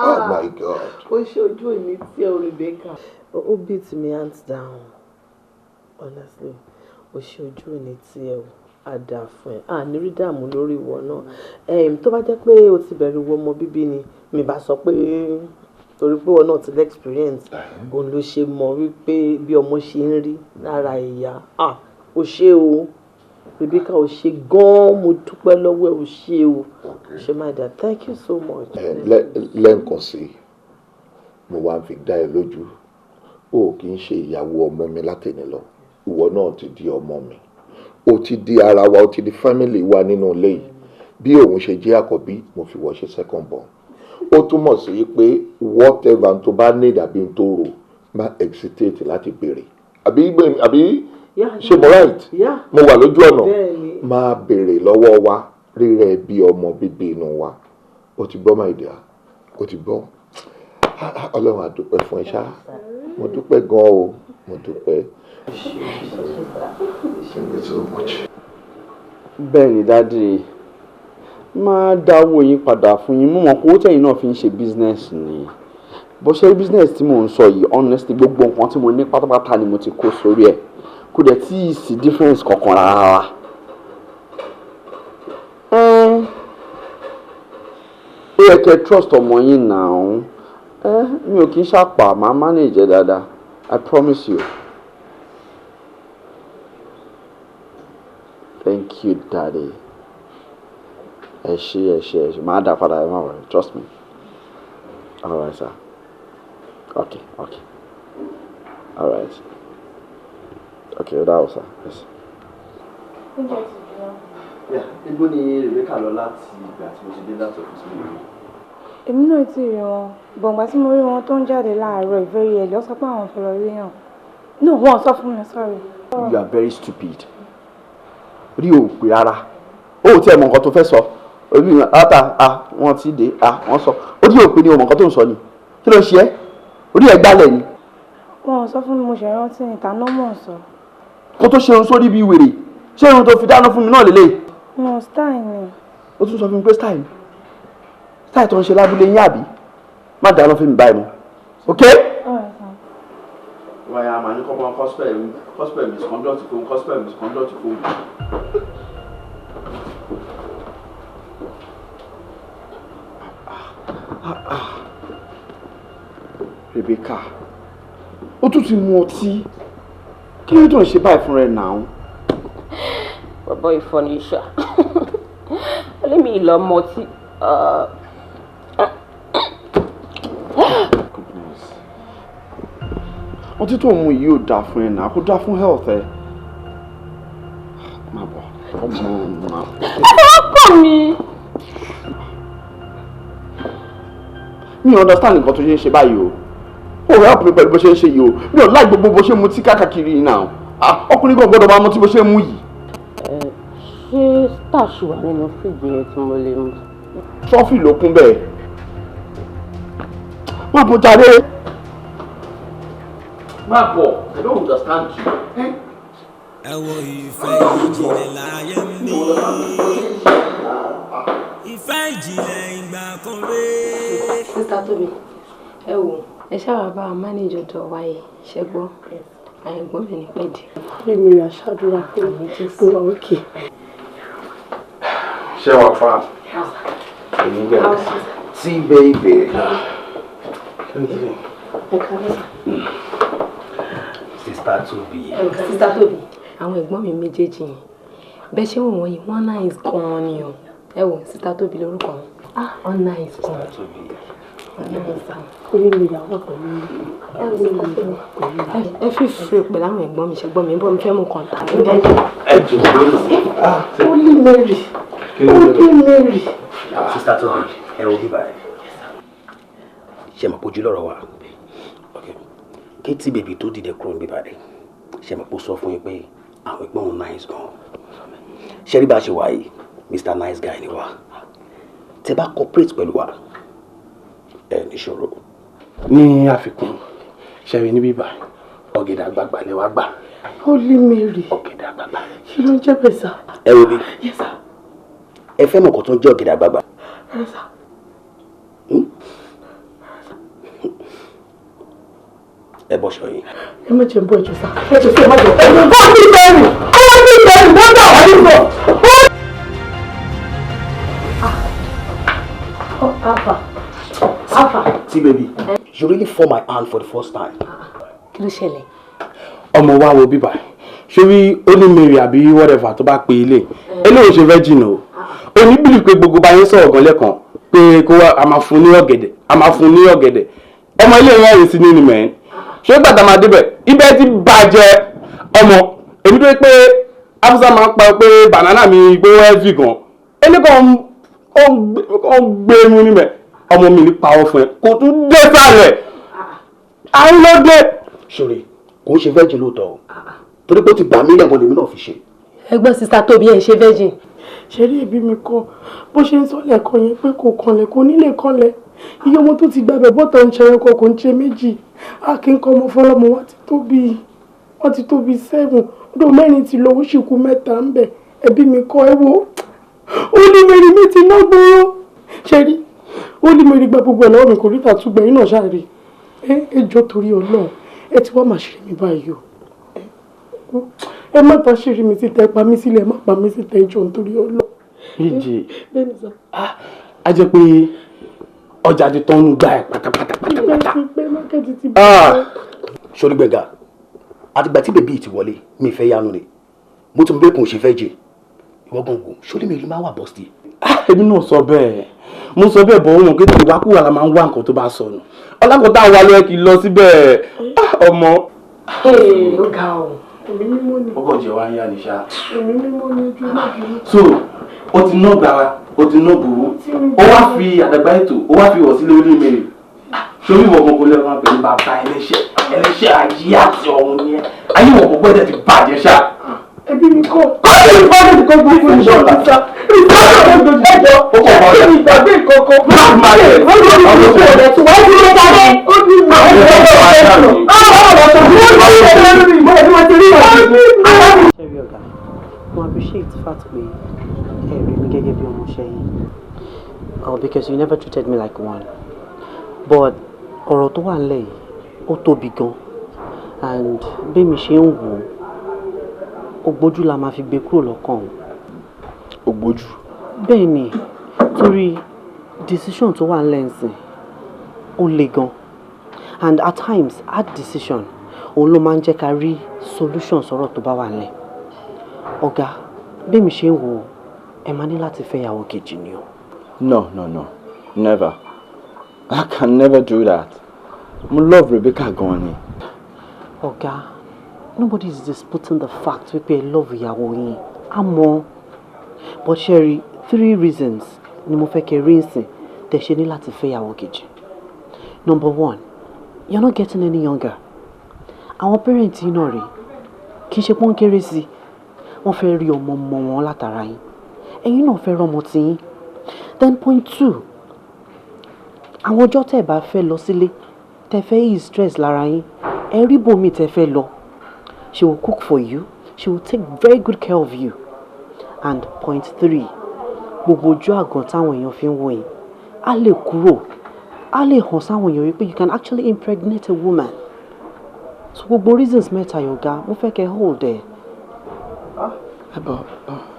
Oh my God. ó ṣe ojú èmi tí ẹ Rebecca. ó beat me hands down honestly ó ṣe ojú èmi tí ẹ àdá fún ẹ ní rí dààmú lórí ìwọ náà tó bá jẹ́ pé o ti bẹ̀rù wọ ọmọ bíbí ni mi bá sọ pé torí pé wọn náà ti lè experience òun ló ṣe mọ̀ wípé bí ọmọ ṣe ń rí lára ìyá ó ṣe o Rebecca ó ṣe gan-an mo dúpẹ́ lọ́wọ́ ẹ ó ṣe o ṣe my dad thank you so much. lẹ́ǹkan sí mo wá ń fi dá ẹ lójú o kì í ṣe ìyàwó ọmọ mi látẹ̀ni lọ ìwọ náà ti di ọmọ mi o ti di ara wa o ti di family wa nínú ilé yìí bí òun ṣe jẹ́ àkọ́bí mo fi wọ́n ṣe second born ó túmọ̀ sí pé whatever tó bá ní ìdàbí tó rò má hesitate láti béèrè àbí ṣe mo right mo wà lójú ọ̀nà máa béèrè lọ́wọ́ wa rírẹ̀ bí ọmọ bíbí inú wa ó ti gbọ́ my dear ó ti gbọ́ Ọlọ́run á dúpẹ́ fún ẹ ṣá mo dúpẹ́ gan o mo dúpẹ́. Thank you so much. bẹ́ẹ̀ ni dáàdi máa dáwọ́ yín padà fún yín mú mọ̀ pé owó tẹ̀yìn náà fi ń ṣe business ni bó ṣe business tí mò ń sọ yìí honestly gbogbo nǹkan tí mo ní pátápátá ni mo ti kó sórí ẹ̀ kò dẹ̀ tí ì sí difference kankan rárá. ó yẹ kẹ́ trust ọmọ yín náà mi ò kí ń ṣàpà máa manage dáadáa I promise you. Thank you, Daddy. Ẹ ṣé. Máa dá padà, má worry. Trust me. All right, sir. Okay. All right. Okay, that was sir. Yes. Ibo ni Rebecca lọ láti ìgbà tí mo ti dé láti ọ́fíìsì mi. Èmi náà ti rí wọn. Bọ̀ǹgbà tí mo rí wọn tó ń jáde láàárọ̀ very early, ó sọ pé àwọn fẹ́ lọ rí yàn. No, wọ́n sọ fún mi, sorry. You are very stupid. Rí o pé rárá o tí ẹ mọ nǹkan tó fẹ́ sọ orí wọ́n ti dé wọ́n sọ ó tí o pé ní o mọ nǹkan tó ń sọ ni kí ló ń ṣe ẹ́ orí ẹ̀ gbálẹ̀ ni. Wọ́n sọ fún mi mo ṣe rántí ìta náà mọ̀ sọ. kó tó ṣe irun sórí bíi wèrè ṣé irun tó fi dáná fún mi náà lélẹ̀. No style ni. ó tún sọ fún mi pé style tó ń ṣe lábúlé yín àbí má dáná fún mi báyìí mọ́ ok. Why am I not coming gospel misconduct phone. Rebecca, ó tún ti mu ọtí. Kí ló tó ń ṣe báyìí fún rẹ náà? Bàbá ìfọ̀nì ìṣà. Let me lọ mọtí. Ọtí tó mú yìí ò dáa fún ẹ náà, kò dáa fún health ẹ. Má bọ̀, ọmọ náà. Ọkọ mi. Mi ò understand nǹkan tó ṣe ń ṣe báyìí o. Ó help mi pẹ̀lú bó ṣe ń ṣe yìí o. Mi ò láì gbogbo bó ṣe mu tí káàkiri yìí náà. Ọkùnrin kan gbọ́dọ̀ máa mu tí bó ṣe ń mu yìí. Ṣé starch wà nínú fíìgì yẹn tí mo lè mu? Trọ́fì ló kún bẹ́ẹ̀. Má bọ̀ jàre. Má bọ̀, I don't understand you. ẹ wo ìfẹ́ ìjìnlẹ̀ láyé mi ìfẹ́ ìjìnlẹ̀ ìgbà kan rèé. sísá tóbi ẹ wò ẹ ṣáà bá a mánéjì ọ̀dọ̀ wa yìí ṣẹ́gbọ́n àìgbọ́n mi ní pẹ́ẹ́dì. èmi rà ṣàdúrà pé mi ti fún wa òkè. ṣé wàá fà á. èmi jẹ́ tí bẹ́ẹ̀bẹ̀. sista Tóbi. sísá tóbi àwọn ẹ̀gbọ́n mi méjèèjì yẹn bẹ́ẹ̀ ṣé wọ́n wọ̀nyí wọ́n nice gan-an ni o ẹ wò sísá tóbi lórúkọ wọn wọ́n nice gan-an. orí mi ìyàwó pẹ̀lú ẹ fi fèrè pẹ̀lú àwọn ẹ̀gbọ́n mi ṣẹ́gbọ́n mi bọ́ mi fẹ́ mú kan tà. ẹ jù ó lè mẹ́rì sista Tóbi ẹ wo bíbá ẹ ṣe mọ̀ pójú lọ́rọ̀ wa kí tí bèbí tó dìde kúrò bíbá ẹ ṣe mọ̀ pó sọ fún yín pé àwọn ẹ̀gbọ́n òun nice gan ṣe rí bá ṣe wà yìí Mr. Nice Guy ni wa tẹ bá cooperate pẹ̀lú wa ẹ níṣòro. ní àfikún ṣẹ̀rí ní bíbá ọ̀gẹ̀dẹ̀ àgbààgbà lè wá gbà. ó lè mẹ́rì ọ̀gẹ̀dẹ̀ àgbààgbà. kí ló ń jẹ́ bẹ́ẹ̀ sá. ẹ wo bí ẹ fẹ́ mọ̀ kó tó ń jẹ́ ọ̀gẹ̀dẹ̀ àgbààgbà. ẹ bọ́ ṣọ yìí. ẹ má jẹ́ ń bọ́ ẹ̀jọ̀ sá ẹ̀jọ̀ sí ẹ má jẹ́. ó ti bẹ̀rù wọ́n dà wá nígbà. Alpha. See baby, you really form my hand for the first time. kí ló ṣẹlẹ̀. ọmọ wa wo bíbá ṣórí ó ní Mary àbí whatever tó bá pe ilé eléyìí ṣe virgin o ò ní bílí pé gbogbo bá yín sọ̀rọ̀ gan lẹ́kan pé kó wá a máa fún ní ọ̀gẹ̀dẹ̀ ọmọ ilé ìwé ẹ̀yìn sí nínú mẹ́rin ṣé gbàtà máa débẹ̀ ibẹ̀ ti bàjẹ́ ọmọ èmi tó yẹ pé Afusa máa ń pa pé banana mi pé ó heavy gan ẹnìkan ó gbé mu níbẹ̀ ọmọ mi ní pawọ́ fún ẹ kò tún dé sálẹ̀ àìlọ́dẹ. ṣòro kò ń ṣe virgin lóòótọ́ o torí pé ó ti gbà mí lẹ́gbọ̀n lèmi náà fi ṣe. ẹ̀gbọ́n sísá tóbi ẹ̀ ṣe virgin. ṣe rí ẹbí mi kọ bó ṣe ń sọ lẹ́ẹ̀kan yẹn pé kò kanlẹ̀ kò nílé kanlẹ̀ iye ọmọ tó ti gbàgbẹ́ bọ́tà ń ṣe ẹranko kò ń ṣe méjì a kì í kọ́ ọmọ fọlọ́mọ wọ́n ti tóbi 7 ọdún mẹ́rin ti lọ ó sì kú 3 ń bẹ̀ ẹbí mi kọ ẹ wo ó ní mẹ́rin mi ti náà gbòòrò ṣe rí ó ní mẹ́rin gba gbogbo ẹ̀ lọ́wọ́ mi kò rí tàtúgbẹ̀ yín náà ṣáàrí ẹ jọ torí Ọlọ́run ẹ ti wá máa ṣe mi báyìí o ẹ má ta ṣe mi síta ẹ pa mí sílẹ̀ ẹ má pa mí síta ẹ jọ nítorí Ọlọ́run. méjì a jẹ pé ọjà ti tán ń gbà ẹ pátápátá. sori gbẹ̀ngà àtìgbà tí bèbí ti wọlé mi fẹ́ yánu ni mo tún bẹ́ẹ̀ kò ṣe fẹ́ jẹ ìwọ gbọ̀ngàn sori mi rí máa wà bọ́sítì. èmi náà sọ bẹ́ẹ̀ mo sọ bẹ́ẹ̀ bọ̀ wọ́n kéde ìwákùwà la máa ń wá nǹkan tó bá sọnù ọlákòótá wa ló yẹ kí n lọ síbẹ̀ ọmọ. ó ga ọ èmi mímọ́ ni. ọkọ̀ jẹ́ wá ń yá ni ṣá. èmi mímọ́ ni ojú náà. so o ti ná gbàrà o ti ná bòrò ó wá fi àdàgbà ètò ó wá fi wọ̀ sílé orí mèrè sórí ìwọ̀ gbogbo lẹ́wọ̀n pẹ̀lú bàbá ẹlẹ́ṣẹ̀ ayé àti ọ̀run ni ẹ ayé ìwọ̀ gbogbo ẹ̀dẹ̀ ti bàjẹ́ ṣá. ẹbí mi kọ́ kọ́ọ̀tù ìfọ́nù kọ́ gbogbo ìṣọ́ ìta ìfọ́nù ẹjọ́ ẹbí ìgbàgbé ìkọ̀kọ̀ máa lè wọ́n lè fi ìṣọ́ rẹ̀ tí wọ́n ti lè darí ó ní ìmọ̀ mo appreciate the fact pé ẹ rí mi gẹ́gẹ́ bí ọmọọṣẹ́ yín because you never treated me like one but ọ̀rọ̀ tó wà nílẹ̀ yìí ó tóbi gan and bí mi ṣe ń wò ó ògbójú la máa fi gbé kúrò lọ́kàn o. ògbójú. bẹ́ẹ̀ ni torí decision tó wà nílẹ̀ nsìn ó le gan and at times hard decision òun ló máa ń jẹ́ ká rí solution sọ̀rọ̀ tó bá wà nílẹ̀. ọ̀gá bí mi ṣe ń wò ó ẹ máa ní láti fẹ́ ìyàwó kejì ni o. No, never. I can never do that. Mo love Rebecca gan ni. Ọ̀gá, nobody is disputing the fact wípé ẹ love ìyàwó yín. Àmọ́, but Sherry, 3 reasons ni mo fẹ́ kẹ́ rí nsìn tẹ́ ṣe ní láti fẹ́ ìyàwó kejì. Number 1, you're not getting any younger. Àwọn parents yín náà rí, kì í ṣe pọ́n kéré sí. Wọ́n fẹ́ rí ọmọ wọn látara yín. Ẹ̀yin náà fẹ́ rọ́mọ tí yín. Then point 2, àwọn ọjọ́ tẹ́ bá fẹ́ lọ sílé, tẹ́ fẹ́ ease stress lára yín, ẹ rí bòmí tẹ́ fẹ́ lọ. She will cook for you, she will take very good care of you. And point 3, gbogbo ojú àgàn táwọn èèyàn fi ń wò yín á lè kúrò, á lè hàn sáwọn èèyàn wípé you can actually impregnate a woman. So gbogbo reasons mẹ́ta yọ̀gá mo fẹ́ kẹ́ hold ẹ̀.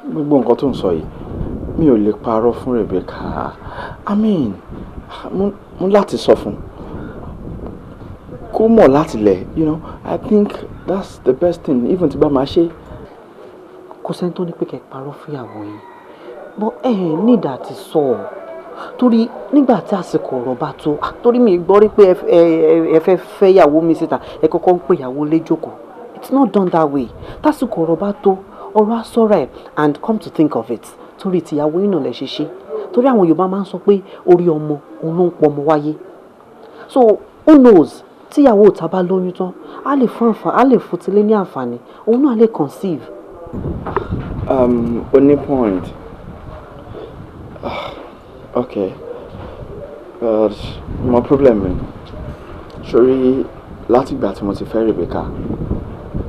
Gbogbo nǹkan tó ń sọ yìí mi ò lè parọ́ fún Rebecca. I mean, mo láti sọ fún kó mọ̀ láti lẹ̀, you know. I think that's the best thing even tí bá máa ṣe. Kò sẹ́ni tó ní pé kẹ́ parọ́ fún ìyàwó yín, but need àti sọ ọ́ torí nígbà tí àsìkò ọ̀rọ̀ bá tó, torí mi gbọ́ rí pé ẹ fẹ́ fẹ́ ìyàwó mi síta ẹ kọ́kọ́ ń pè ìyàwó lé jókòó. It's not done that way. Tásìkò ọ̀rọ̀ bá tó ọ̀rọ̀ á sọ̀rọ̀ ẹ̀, and come to think of it torí tìyàwó yín náà lẹ ṣe ṣe, torí àwọn Yorùbá máa ń sọ pé orí ọmọ òun ló ń pọ ọmọ wáyé. So who knows, tíyàwó òta bá lóyún tán á lè fúntilé ní àǹfààní, òun náà lè conceive. Only point. Okay. But my problem is, sorry, láti ìgbà tí mo ti fẹ́ Rebecca,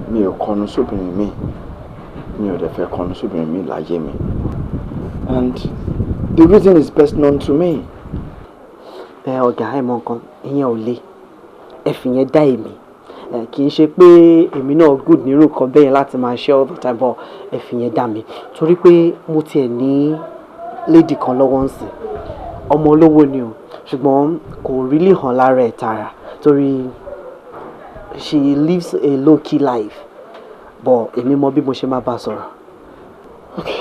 mi ò kọnu sóbìnrin mi ò dẹ̀ fẹ́ kọnu sóbìnrin mi láyé mi. And the reason is best known to me. Ọ̀gá ẹ̀ mọ nǹkan, ìyẹn ò le. Ẹ fi yẹn dá èmi. Kì í ṣe pé èmi náà good nírú nǹkan bẹ́ẹ̀ láti máa ṣe all the time, but ẹ fi yẹn dá mi. Torí pé mo tiẹ̀ ní lady kan lọ́wọ́ ń sìn. Ọmọ olówó ni o, ṣùgbọ́n kò really hàn lára ẹ̀ tààrà torí she lives a low key life. But èmi mọ bí mo ṣe máa bá sọ̀rọ̀. Okay.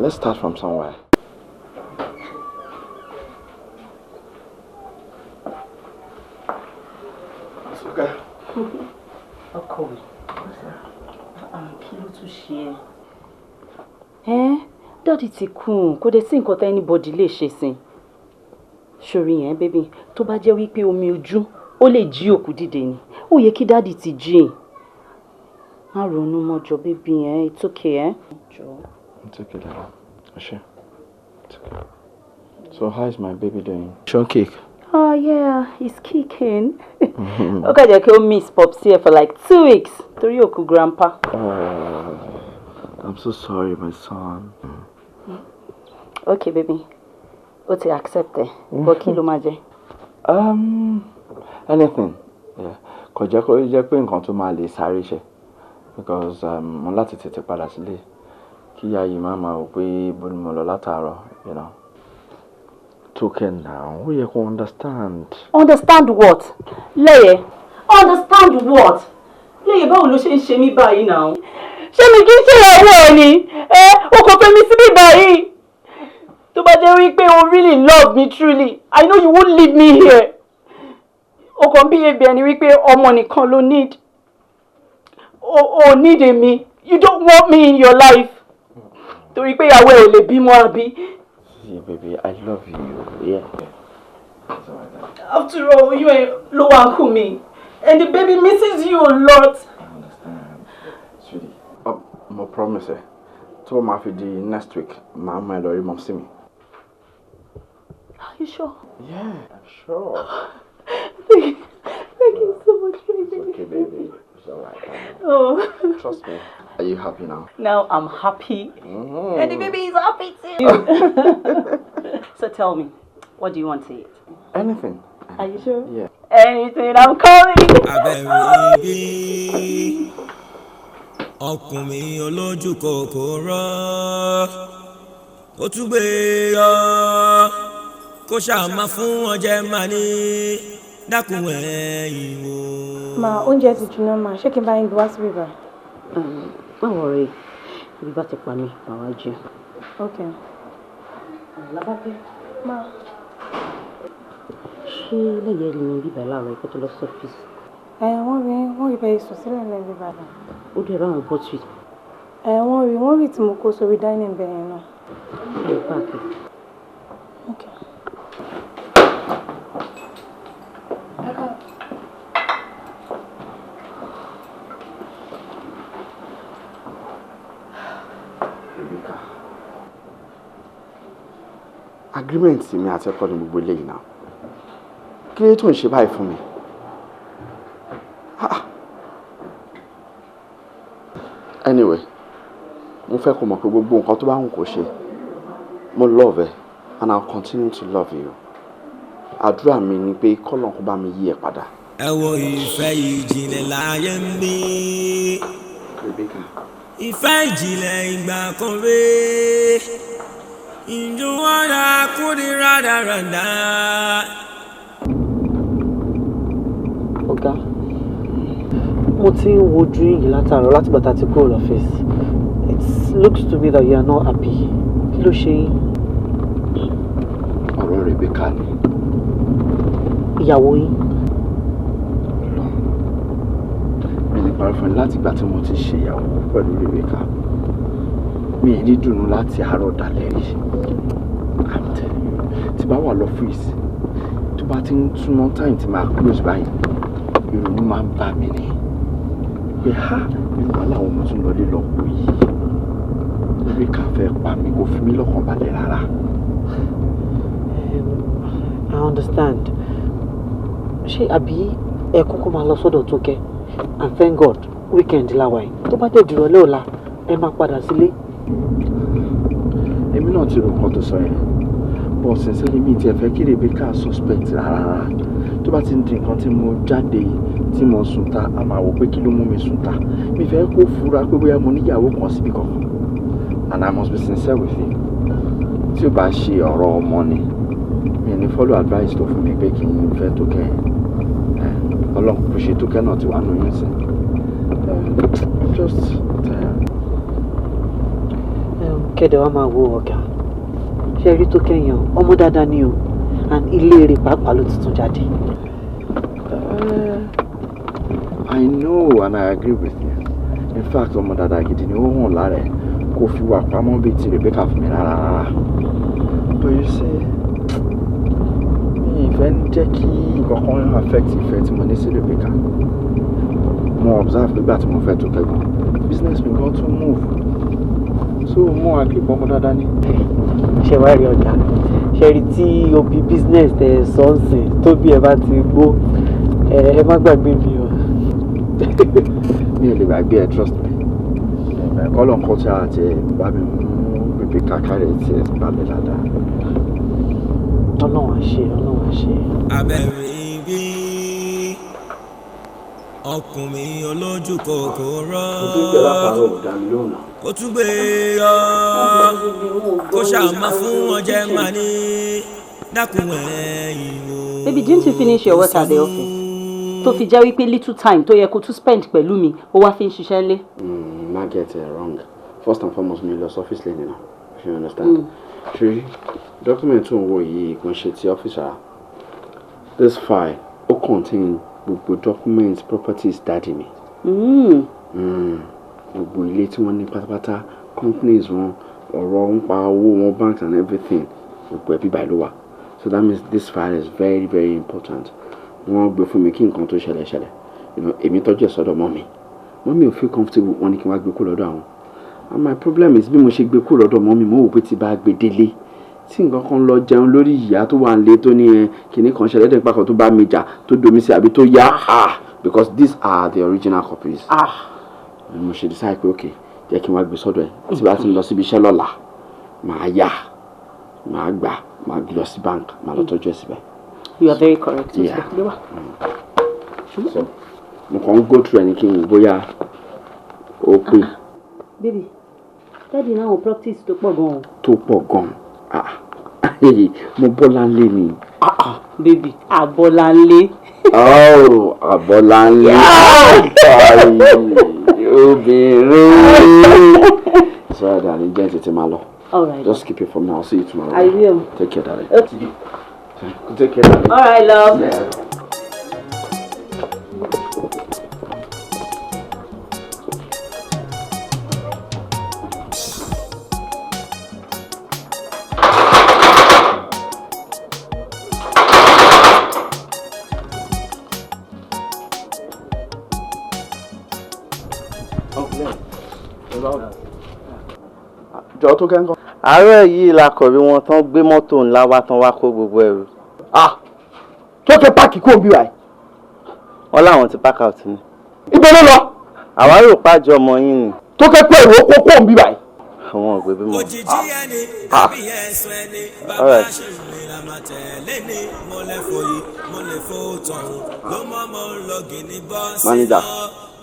Let's start from somewhere. It's okay. Ọkọ mi. Kí ló tún ṣe ẹ́? Daddy ti kú, kò dé sí nǹkan tí anybody lè ṣe sí. Ṣorí yẹn, baby, tó bá jẹ́ wípé omi ojú ó lè jí òkú dìde ni. Ó yẹ kí daddy ti jí. Má ronú mọ́jọ, baby yẹn, it's okay, It's okay, darling. Sure. It's okay. So how is my baby doing? Sean cake. Oh yeah, he's kicking. Okay, jẹ́ kí ó miss Pops here for like 2 weeks. Torí òkú grandpa. Oh, I'm so sorry, my son. Okay, baby. Ó ti accept ẹ. But kí ló máa jẹ? Anything. Yeah. Kò jẹ́ kó jẹ́ pé nǹkan tó máa lè sáré ṣe. Because mo láti tètè padà sílé. Kí ìyá yìí máa máa wò pé bó ni mo lọ látàárọ̀, you know. It's okay now. Ó yẹ kó understand. Understand what? Lẹ́yẹ̀. Understand what? Lẹ́yẹ̀ báwo ló ṣe ń ṣe mí báyìí now? Ṣé mi kì í ṣe ìyàwó ẹ ni? O kò fẹ́ mi síbí báyìí. Tó bá jẹ́ wípé o really love me truly, I know you won't leave me here. O kàn bí ebi ẹni wípé ọmọ nìkan ló need. O need me. You don't want me in your life. Torí pé ìyàwó ẹ ò lè bímọ àbí. See, baby, I love you. Yeah. After all, you ain't low uncle me. And the baby misses you a lot. I understand. Sweetie, I promise you. So I'm happy next week. Mama and Lori mom see me. Are you sure? Yeah, I'm sure. Thank you so much, baby. It's okay, baby. It's alright. Oh. Trust me. Are you happy now? Now I'm happy. And the baby is happy too. So tell me, what do you want to eat? Anything. Are you sure? Yeah. Anything, I'm coming. Ọkùnrin olójú kòkòrò ó tún gbé yọ kó ṣàmà fún ọjẹ́ máa ní dákun ẹ̀yìn wò. Ma, oúnjẹ ti jiná ma, ṣé kí n bá yín gbé wá síbí bá? Má worry, ibi bá ti pa mí, màá wá jẹun. Okay. Lábàbí. Ma. Ṣé lẹ́yìn rí mi bíbá láàárọ̀ ikú tó lọ sí ọ́fíìsì? Wọ́n rí bẹ́ẹ̀ sùn sílẹ̀ lẹ́yìn Ìbàdàn. Ó dẹ̀ ráhùn bọ́tù. Wọ́n rí tí mo kó sórí dining bẹ́ẹ̀ yẹn náà. Ó lè pààkì. Okay. Agreement mi àti ọkọ ni gbogbo eléyìí náà. Kí ló tó ń ṣe báyìí fún mi? Anyway, mo fẹ́ kó mọ̀ pé gbogbo nǹkan tó bá wù kó ṣe, mo love ẹ and I'll continue to love you. Àdúrà mi ni pé k'Ọlọ́run kó bá mi yí ẹ padà. Ẹ wo ìfẹ́ ìjìnlẹ̀ láyé ń bí. Ìfẹ́ ìjìnlẹ̀ ìgbà kan rèé. Ìjọwọ́ra kúrì rádaràdà. Ọ̀gá, mo ti ń wojú yìí látàárọ̀ láti bàtà tí kúrò lọ́fíìsì. It looks to me that you are not happy. Kí ló ṣe yín? Ọ̀rọ̀ Rebecca ni. Ìyàwó yín. Mi ní parọ́ fún ẹ láti ìgbà tí mo ti ṣe ìyàwó pẹ̀lú Rebecca. Mi ì ní dùnnú láti àárọ̀ dalẹ́ rí. I'm telling you, tí bá wà lọ́fíìsì, tó bá ti ń túnmọ́ time tí máa close báyìí, ìrònú máa ń bà mí ni. Pé ha, nínú wàhálà àwọn ọmọ tún lọlé lọ kú yìí. Rebecca fẹ́ pa mí, kò fi mí lọ́kàn balẹ̀ rárá. I understand. Ṣé àbí ẹ kúkú máa lọ sọ́dọ̀ Tókẹ́? And thank God, weekend láwa yìí. Tó bá dé dìrọ̀lẹ́ ọ̀la, ẹ máa padà sílé. Èmi náà ti rò nǹkan tó sọ yẹn. But sincerely mi ti ẹ fẹ́ kí Rebecca suspect rárá. Tó bá ti ń di nǹkan tí mo jáde tí mo sùn ta, a máa wò pé kí ló mú mi sùn ta. Mi fẹ́ kó fura pé bóyá mo níyàwó kan síbi kankan. And I must be sincere with you. Tí o bá ṣe ọ̀rọ̀ ọmọ ni, mi ní follow advice tó fún mi pé kí n fẹ́ Tókẹ́. Ọlọ́run kò ṣe Tókẹ́ náà ti wà nù yín sí. Just Kẹ́dẹ̀ wá máa wo ọ̀gá. Ṣé rí Tókẹ́ yẹn ọmọ dáadáa ni o, and ilé rẹ̀ pàápàá ló tuntun jáde. I know and I agree with you. In fact, ọmọ dáadáa gidi ni ó hàn lára ẹ̀ kó fi wà pamọ́ bíi ti Rebecca fún mi rárá. But you see, mi ìfẹ́ ń jẹ́ kí nǹkan kan affect ìfẹ́ tí mo ní sí Rebecca. Mo observe nígbà tí mo fẹ́ Tókẹ́ gan. Business mi gan tún move. So mo agree pọ̀ ọmọ dáadáa ni. Ṣé wàá rí ọjà? Ṣé rí tí o bí business tẹ sọ́ọ̀sìn tó bí ẹ bá ti gbó ẹ má gbàgbé mi o. Mi ò lè gbàgbé ẹ, trust me. Kọ́lọ̀ nǹkan tí a ti bá mi mú Rebecca kárẹ̀ tí ẹ bá mi dáadáa. Ọlọ́run á ṣe, Ọlọ́run á ṣe. Abẹ́rẹ́ ibi ọkùnrin olójú kòkòrò. Ó tún gbé yọ kó ṣàmà fún wọn jẹ́ màá ní dákun ẹ̀yìn o. Baby, didn't you finish your work at the office? Tó fi jẹ́ wípé little time tó yẹ kó tún spend pẹ̀lú mi, ó wá fi ń ṣiṣẹ́ lé. Má get it wrong. First and foremost, mi lọ sí office lẹ́yìn náà, if you understand. Ṣé document tó ń wò yìí kò ń ṣe ti office rà? This file ó contain gbogbo documents properties dáàdì mi. Gbogbo ilé tí wọ́n ní pátápátá, companies wọn, ọ̀rọ̀ ń pa owó wọn, banks and everything, gbogbo ẹbí báyìí ló wà. So that means this file is very very important. Wọ́n gbé fún mi kí nǹkan tó ṣẹlẹ̀. Èmi tọ́jú ẹ̀ sọ́dọ̀ mọ́mì. Mọ́mì ò feel comfortable, wọ́n ní kí n wá gbé kúrò lọ́dọ̀ àwọn. And my problem is bí mo ṣe gbé kúrò lọ́dọ̀ mọ́mì, mo wò pé tí bá gbé délé, tí nǹkan kan lọ jẹun lórí ìyá tó wà nílé tó ní kíní kan ṣẹlẹ̀ dẹ́gbà kan tó bá mi jà tó domi sí àbí tó yá because these are the original copies. Mo ṣe decide pé okay jẹ́ kí n wá gbé sọ́dọ̀ ẹ̀ tí bá ti lọ síbi iṣẹ́ lọ́la màá yá màá gbà màá lọ sí bank màá lọ tọ́jú ẹ̀ síbẹ̀. You are very correct. Yeah. So mo kàn ń go through ẹni kí n bóyá ó pé. Baby, daddy náà wọ́n practice tó pọ̀ gan-an. Tó pọ̀ gan-an. Mo Bọ́láńlé ni. Baby, Abọ́láńlé. Oh, Abọ́láńlé. Obìnrin. Sorry, darling, jẹ́ tètè máa lọ. All right. Just keep it for now. I'll see you tomorrow. I will. Take care, darling. Okay. Take care, darling. All right, love. Yeah. Jọ tó kẹ́ńkọ́. Àárọ̀ yìí la kọ̀wé wọn tán gbé mọ́tò ńlá wá tán wá kó gbogbo ẹrù. Tó kẹ́ páàkì kó bí wa. Wọ́n láwọn ti pack out ni. Ibo ló lọ? Àwa rò pájọ ọmọ yín ni. tó kẹ́ pé èrò kókó ń bí báyìí. àwọn ògbé bímọ. òjijì ẹni tàbí ẹ̀sùn ẹni bàbá ṣe ìrìnà máa tẹ̀lé ní mo lè fòyí mo lè fò tọ̀hún ló mọ́ mo lọ́gì ní bọ́ọ̀sì náà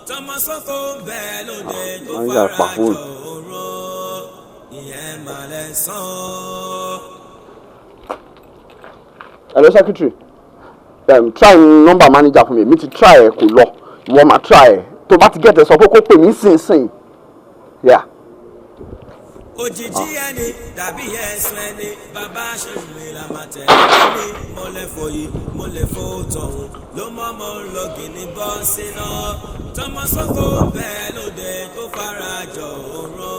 tọmọ sọ́kò bẹ́ẹ̀ lóde tó fara jọ òró ìyẹn máa lẹ sàn. Hello secretary, try number manager fún mi, mi ti try ẹ kò lọ, ìwọ máa try ẹ, tó bá ti get ẹ sọ pé kó pè mí sínsìn. Yeah. òjijì ẹni tàbí ẹ̀sùn ẹni bàbá ṣe ìrìnà máa tẹ̀lé ní mo lè fòyí mo lè fò tọ̀hún ló mọ́ mo lọ́gì ní bọ́ọ̀sì náà tọmọ sọ́kò bẹ́ẹ̀ lóde tó fara jọ òró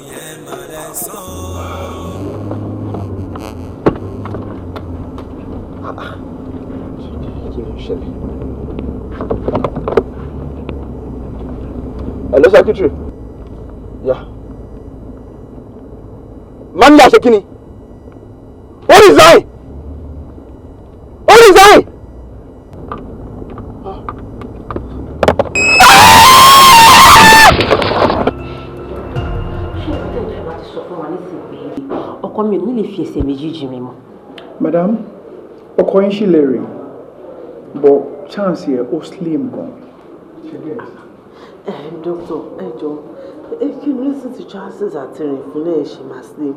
ìyẹn máa lẹ sàn. Hello secretary. Yeah. Manager ṣe kíni? Ó resign. Ó resign. ọkọ mi ò ní lè fi ẹsẹ̀ méjì jí mi mọ́. Madam, ọkọ yín ṣì lè rìn but chance yẹ ó slim gan. Doctor, ẹ jọ̀ọ́, kí ni reason tí chances àti rìn fúnlẹ̀ ẹ̀ ṣe máa slim?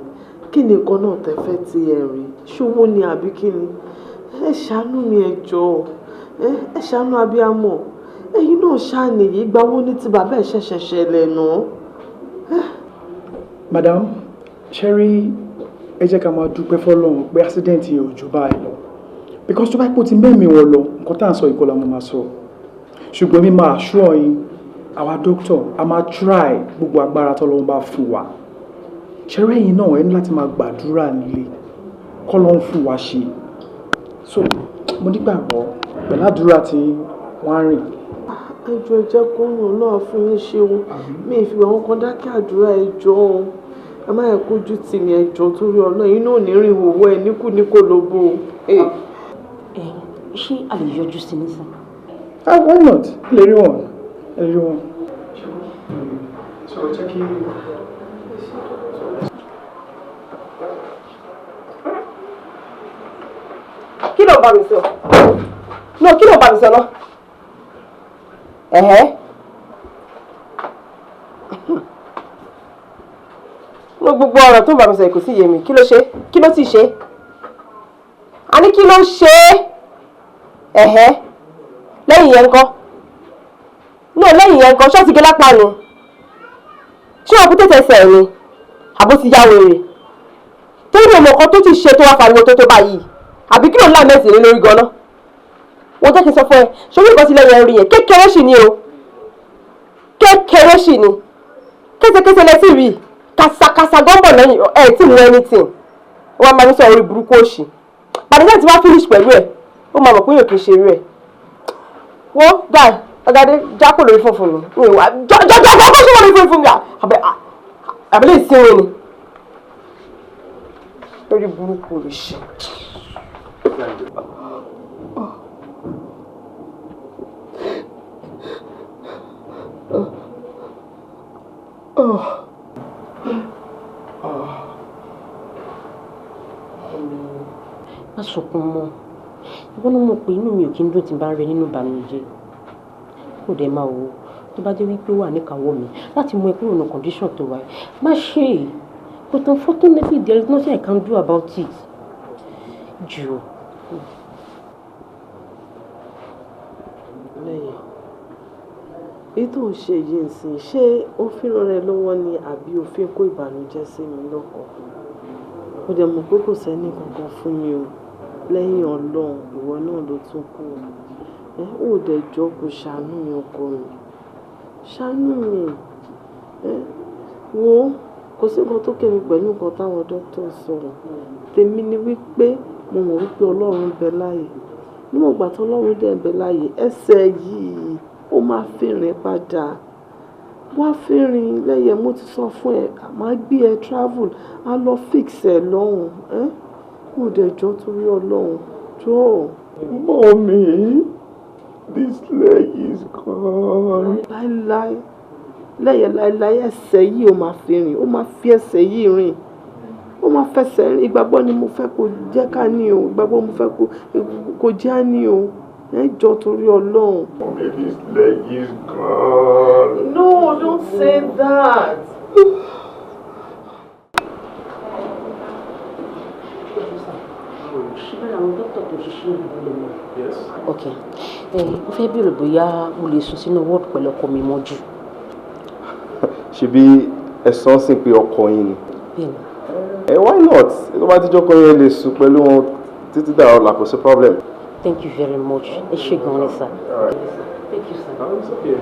Kí ni nǹkan náà tẹ́ fẹ́ tí ẹ rí? Ṣówó ni àbí kí ni? Ẹ ṣàánú mi ẹ jọ̀ọ́, ẹ ṣàánú abiyamọ. Ẹ̀yin náà ṣàníyí gbawó ní ti bàbá ẹ̀ ṣẹ̀ṣẹ̀ ṣẹlẹ̀ náà. Madam, Sherry, ẹ jẹ́ ká máa dúpẹ́ fọ́lọ́run pé accident yẹn ò jù báyìí lọ. Because tó bá pò ti mẹ́mìí wọn lọ, nǹkan tá à ń sọ ìkọlà mo máa sọ. Ṣùgbọ́n mi máa assure yín, àwa doctor, a máa try gbogbo agbára tọ́lọ́run bá fún wa. Sherry yìí náà ẹ ní láti máa gbàdúrà nílé, kọ́lọ́run fún wa ṣe. So, mo nígbàgbọ́ pẹ̀lú àdúrà tí wọ́n á rìn. Ẹjọ́ jẹ́ kó yàn náà fún yín ṣeun. Mi ìfi àwọn kan dákẹ́ àdúrà ẹjọ́ o. Ẹ má yẹ kójú tì mí ẹjọ́ torí Ọlọ́run yín náà ní rìn òwò ẹ níkù ní kò lóbo. Ṣé a lè yọjú sí ní sàn? Why not? Lè rí wọn. Lè rí wọn. So, jẹ́ kí. Kí ló bá mi sọ? No, kí ló bá mi sọ náà? Mo gbogbo ọ̀rọ̀ tó bá mi sọ kò sí yé mi. Kí ló ṣe? Kí ló ti ṣe? A ní kí ló ṣe? Lẹ́yìn yẹn ńkọ́? No, lẹ́yìn yẹn ńkọ́? Ṣọ́ọ̀tì gé lápá ni? Ṣé òkú tètè sẹ̀ ni? Àbó ti yá wèrè? Torí ọmọ kan tó ti ṣe tó wá pariwo tó báyìí. Àbí kí ló ń lá mẹ́sìn ní lórí gan-an? Wọ́n jẹ́ kí n sọ fún ẹ, ṣorí nǹkan sílẹ̀ yẹn rí yẹn, kékeré sì ni o. Kékeré sì ni. Késekése lẹ́sìn rí. Kàsàkàsà gọ́mbọ̀ lẹ́yìn ẹ̀ tí mú anything. Wọ́n máa ń sọ orí burúkú òṣì. Bàdé tí wọ́n finish pẹ̀lú ẹ̀, ó máa mọ̀ pé yóò kì í ṣe irú ẹ̀. Wọ́n guy, ọ̀gádé jápò lórí fún mi. Jọjọ kọ́kọ́ sí wọn lórí fún mi. Àbẹ̀lẹ̀ ìsinmi ni. Lórí burúkú òṣì. Má sọkún mọ́. Ìwọ náà mọ̀ pé inú mi ò kí ń dùn tí n bá ń rẹ nínú ìbànújẹ́. Kò dẹ̀ máa wò ó tó bá jẹ́ wípé ó wà níkàáwọ́ mi láti mú ẹ kúrò ní condition tó wà. Má ṣe é. But unfortunately there is nothing I can do about it. Jù. Lẹ́yìn èyí tó ń ṣe yìí ń sìn, ṣé ó fi ràn rẹ lọ́wọ́ ni àbí ó fi ń kó ìbànújẹ́ sí mi lọ́kàn? Ó dẹ̀ mọ̀ pé kò sẹ́ni kankan fún mi o. Lẹ́yìn Ọlọ́run, ìwọ náà ló tún kù. Ó dẹ̀ jọ kó ṣàánú mi ọkọ mi. Ṣàánú mi. Wo kò sí nǹkan tó kẹ́mi pẹ̀lú nǹkan táwọn dókítà sọ̀rọ̀. Tèmi ni wípé mo mọ̀ wípé Ọlọ́run ń bẹ láàyè. Níwọ̀n ìgbà tí Ọlọ́run dẹ̀ ń bẹ láàyè, ẹsẹ̀ yìí ó máa fìrìn padà. Wá fìrìn lẹ́yìn mo ti sọ fún ẹ, màá gbé ẹ travel, á lọ fix ẹ lọ́hùn. Mo dẹ̀ jọ torí Ọlọ́run jọ. Mommy, this leg is gone. Láíláí, lẹ́yìn láéláé ẹsẹ̀ yìí ó máa fi rìn, ó máa fi ẹsẹ̀ yìí rìn, ó máa fẹsẹ̀ rìn. Ìgbàgbọ́ ni mo fẹ́ kó jẹ́ ká ní o, ìgbàgbọ́ mo fẹ́ kó jẹ́ á ní o. Ẹ jọ̀ọ́ torí Ọlọ́run. Mommy's leg is gone. No, don't say that. Yes. Okay. Mo fẹ́ bèrè bóyá mo lè sùn sínú wọ́ọ̀dù pẹ̀lú ọkọ mi mọ́jú. Ṣebí ẹ̀sán sì pé ọkọ yín ni. Bẹ́ẹ̀ni. Why not? Tó bá ti jọ́kọ yẹn lè sùn pẹ̀lú wọn títí dàrọ́ là kò sí problem. Thank you very much. Ẹ ṣé gan ni sir. Thank you, sir. It's okay.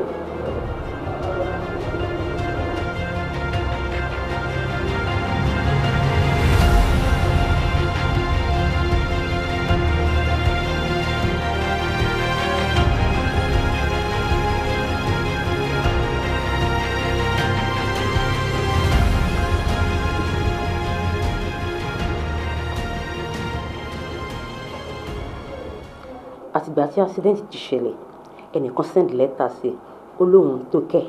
Àtìgbà tí accident ti ṣẹlẹ̀ ẹnìkan send letter sí ó lóun tó kẹ́.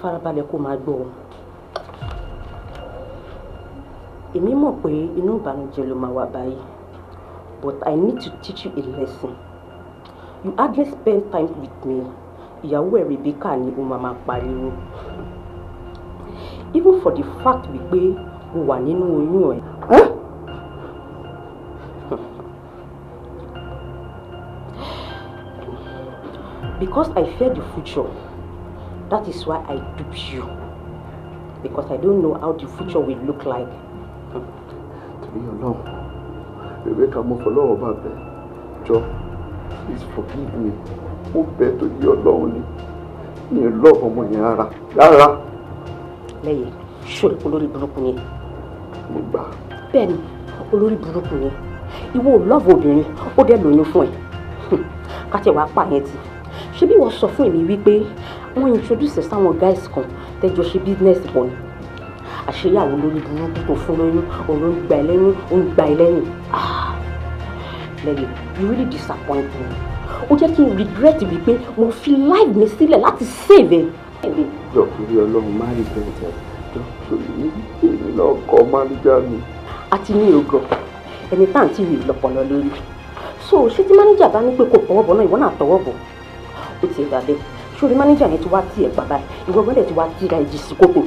Farabalẹ̀ kó máa gbọ́ ọ. Èmi mọ̀ pé inú ìbànújẹ́ ló máa wà báyìí, but I need to teach you a lesson. You hardly spend time with me. Ìyàwó ẹ̀ Rebecca ni ó máa pariwo. Even for the fact wípé mo wà nínú oyún ẹ̀. Because I fear the future, that is why I dupe you. Because I don't know how the future will look like. Torí Ọlọ́run, Rebecca mo fọlọ́wọ́ bá bẹ̀ jọ, please forgive me. Mo bẹ̀ tó di Ọlọ́run ni mi ò lọ́ọ̀ ọmọ yẹn rárá. Lẹ́yìn ṣòro olórí burúkú ni. Mo gbà. Bẹ́ẹ̀ni olórí burúkú ni. Ìwọ ò lọ́ọ̀bù obìnrin ó dẹ̀ lóyún fún ẹ. Káti wàá pààyàn tì. Ṣé bí wọ́n sọ fún èmi wípé wọ́n introduce sáwọn guys kan tẹ́jọ́ ṣe business pọ̀ ni? Àṣeyàwó olórí burúkú tó fún lóyún òun ló ń gba ẹ lẹ́yìn ó ń gba ẹ lẹ́yìn. Lẹ́yìn you really disappoint me. Ó jẹ́ kí n regret wípé mo fi life mi sílẹ̀ láti save ẹ. Jọ torí Ọlọ́run má rí bẹ́ẹ̀ jọ torí èmi náà kọ́ máníjà mi. Àti ní ògo ẹni tá à ń tí rí lọ́pọ̀lọ́ lórí. So ṣé tí máníjà bá ní pé kò tọwọ́ bọ̀ náà ìwọ náà tọwọ́ bọ̀? Ó ti ẹ̀ dàbẹ́. Ṣé máníjà yẹn ti wá tí ẹ̀ bàbá ẹ̀ ìwọ gbọ́dọ̀ ti wá tí ra ìjì sí kókò.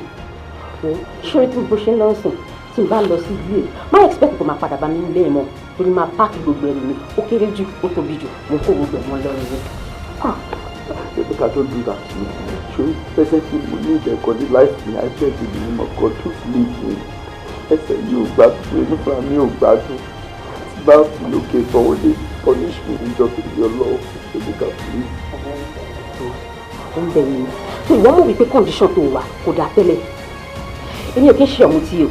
Ṣé tí bó ṣe ń lọ sìn tí n bá lọ sí ilé má expect kó máa padà bá mi nílé ẹ̀ mọ́ torí máa páàkì gbogbo ẹrù mi ó kéré jù ó tóbi jù mo kó gbogbo ẹ̀ mọ́ lọ́rùn mi. Rebecca don't do that to me. Show presently mo ní ìdẹ̀kọ́ ní life mi I beg you ní mo kọ́ tó leave me. Ẹsẹ̀ yìí ò gbádùn inú fúnra mi ò gbádùn. Tí bá fi lókè tọ́wọ́ lé punish me níjọ́ kejì ọlọ́wọ́ Rebecca please. Ó ń bẹ̀ yín. Ṣé ìwọ mọ̀ wípé condition tó wà kò dáa tẹ́lẹ̀? Èmi ò kí ń ṣe ọ̀mù tí o.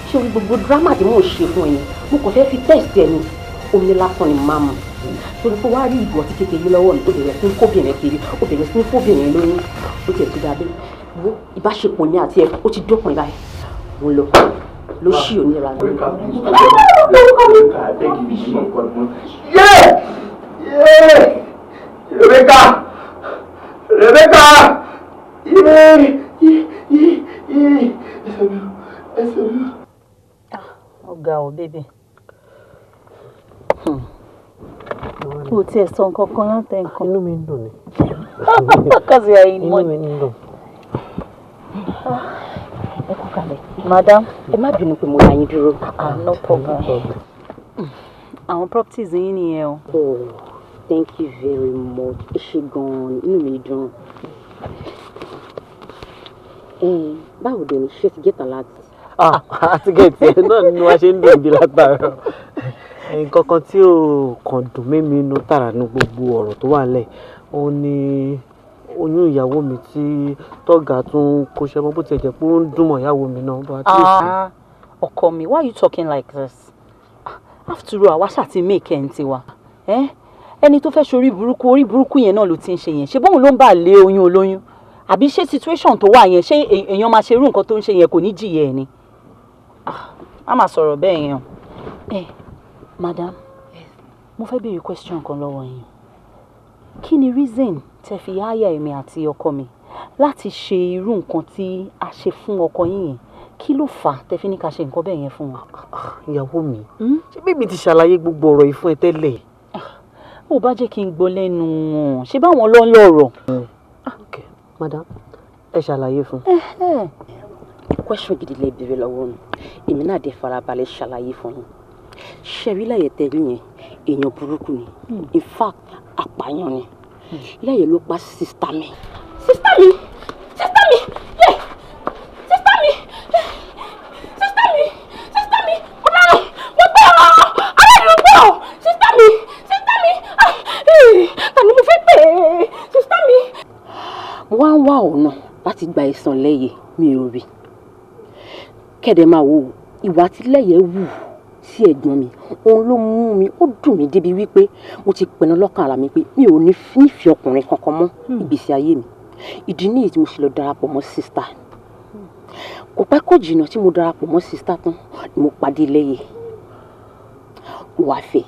Ṣé orí gbogbo drama tí mò ń ṣe fún ẹ̀yin mo kàn fẹ́ fi test ẹ̀ ni omi lásán ni màá mu. Torí pé wàá rí ìbò ọtí kékeré lọ́wọ́ mi ó bẹ̀rẹ̀ sí ní kóbìnrin kiri ó bẹ̀rẹ̀ sí ní kóbìnrin lóyún ó tiẹ̀ tó dàbí wo ìbáṣepọ̀ ní àti ẹ̀ ó ti dópin báyìí mo lọ ló ṣì ò níra lọ. Rebecca! Ọ̀gá ò bébè. O tiẹ̀ sọ nǹkan kan látẹ̀ nǹkan. Inú mi ń dùn ni. Kọ́sì ẹ̀yin mọ́. Inú mi ń dùn. Ẹ kú kalẹ̀. Madam. Ẹ má bínú pé mo dá yín dúró. No problem. Àwọn properties yín nìyẹn o. Oh, thank you very much. Ẹ ṣé gan-an inú mi dùn. Báwo dẹ̀ ni ṣé ti gẹ́tà láti? Àti gẹ̀ẹ́tì ẹ̀ náà ni wọ́n ṣe ń dùn bí látara. Nǹkan kan tí ò kàn dùn mímí inú tààrà ní gbogbo ọ̀rọ̀ tó wà nílẹ̀ òun ni oyún ìyàwó mi tí tọ́gà tún kó ṣe mọ́ bó ti jẹ́ pé ó ń dùn mọ́ ìyàwó mi náà. Ọkọ mi, why are you talking like this? After all, àwa ṣáà ti make ẹ̀ ń tiwa. Ẹni tó fẹ́ ṣe orí burúkú yẹn náà ló ti ń ṣe yẹn. Ṣé bóun ló ń bà lé oyún olóyún? Àbí ṣé situation tó wà yẹn ṣé èèyàn máa ṣe irú nǹkan tó ń ṣe yẹn kò ní jìyà ẹ̀ ni? má máa sọ̀rọ̀ bẹ́ẹ̀ yẹn. Madam, mo fẹ́ béèrè question kan lọ́wọ́ yín. Kí ni reason tẹ́ fi háyà èmi àti ọkọ mi láti ṣe irú nǹkan tí a ṣe fún ọkọ yín yẹn? Kí ló fà á tẹ́ fi ní ká ṣe nǹkan bẹ́ẹ̀ yẹn fún wa? Ìyàwó mi, ṣé bíbí ti ṣàlàyé gbogbo ọ̀rọ̀ yìí fún ẹ tẹ́lẹ̀? Ó bá jẹ́ kí n gbọ́ lẹ́nu wọn, ṣé báwọn ló ń lọ̀rọ̀? Okay, madam, ẹ ṣàlàyé fún. Question gidi lè béèrè lọ́wọ́ mi, èmi náà dé farabalẹ̀ ṣàlàyé fún yín. Ṣẹ̀rí láyé tẹ̀rí yẹn, èèyàn burúkú ni. In fact, apààyàn ni. Láyé ló pa sísítà mi. Sísítà mi! Sísítà mi! Yé! Sísítà mi! Sísítà mi! Sísítà mi! Mo dáná! Mo gbé ọ̀! Aláìlú gbé ọ̀! Sísítà mi! Sísítà mi! Tani mo fẹ́ pè é? Sísítà mi! Mo wá ń wá ọ̀nà láti gba ẹ̀san lẹ́yẹ mi ò rí. Kẹ̀dẹ̀ máa wo ìwà tí lẹ́yẹ wù sí ẹ̀gbọ́n mi, òun ló mú mi, ó dùn mí débi wípé mo ti pinnu lọ́kàn ara mi pé mi ò ní nífẹ̀ẹ́ ọkùnrin kankan mọ́ ìgbésí ayé mi. Ìdí nìyí tí mo ṣe lọ darapọ̀ mọ́ sísítà. Kò pẹ́ kò jìnnà tí mo darapọ̀ mọ́ sísítà tán ni mo pàdé lẹ́yẹ. Mo wá fẹ́.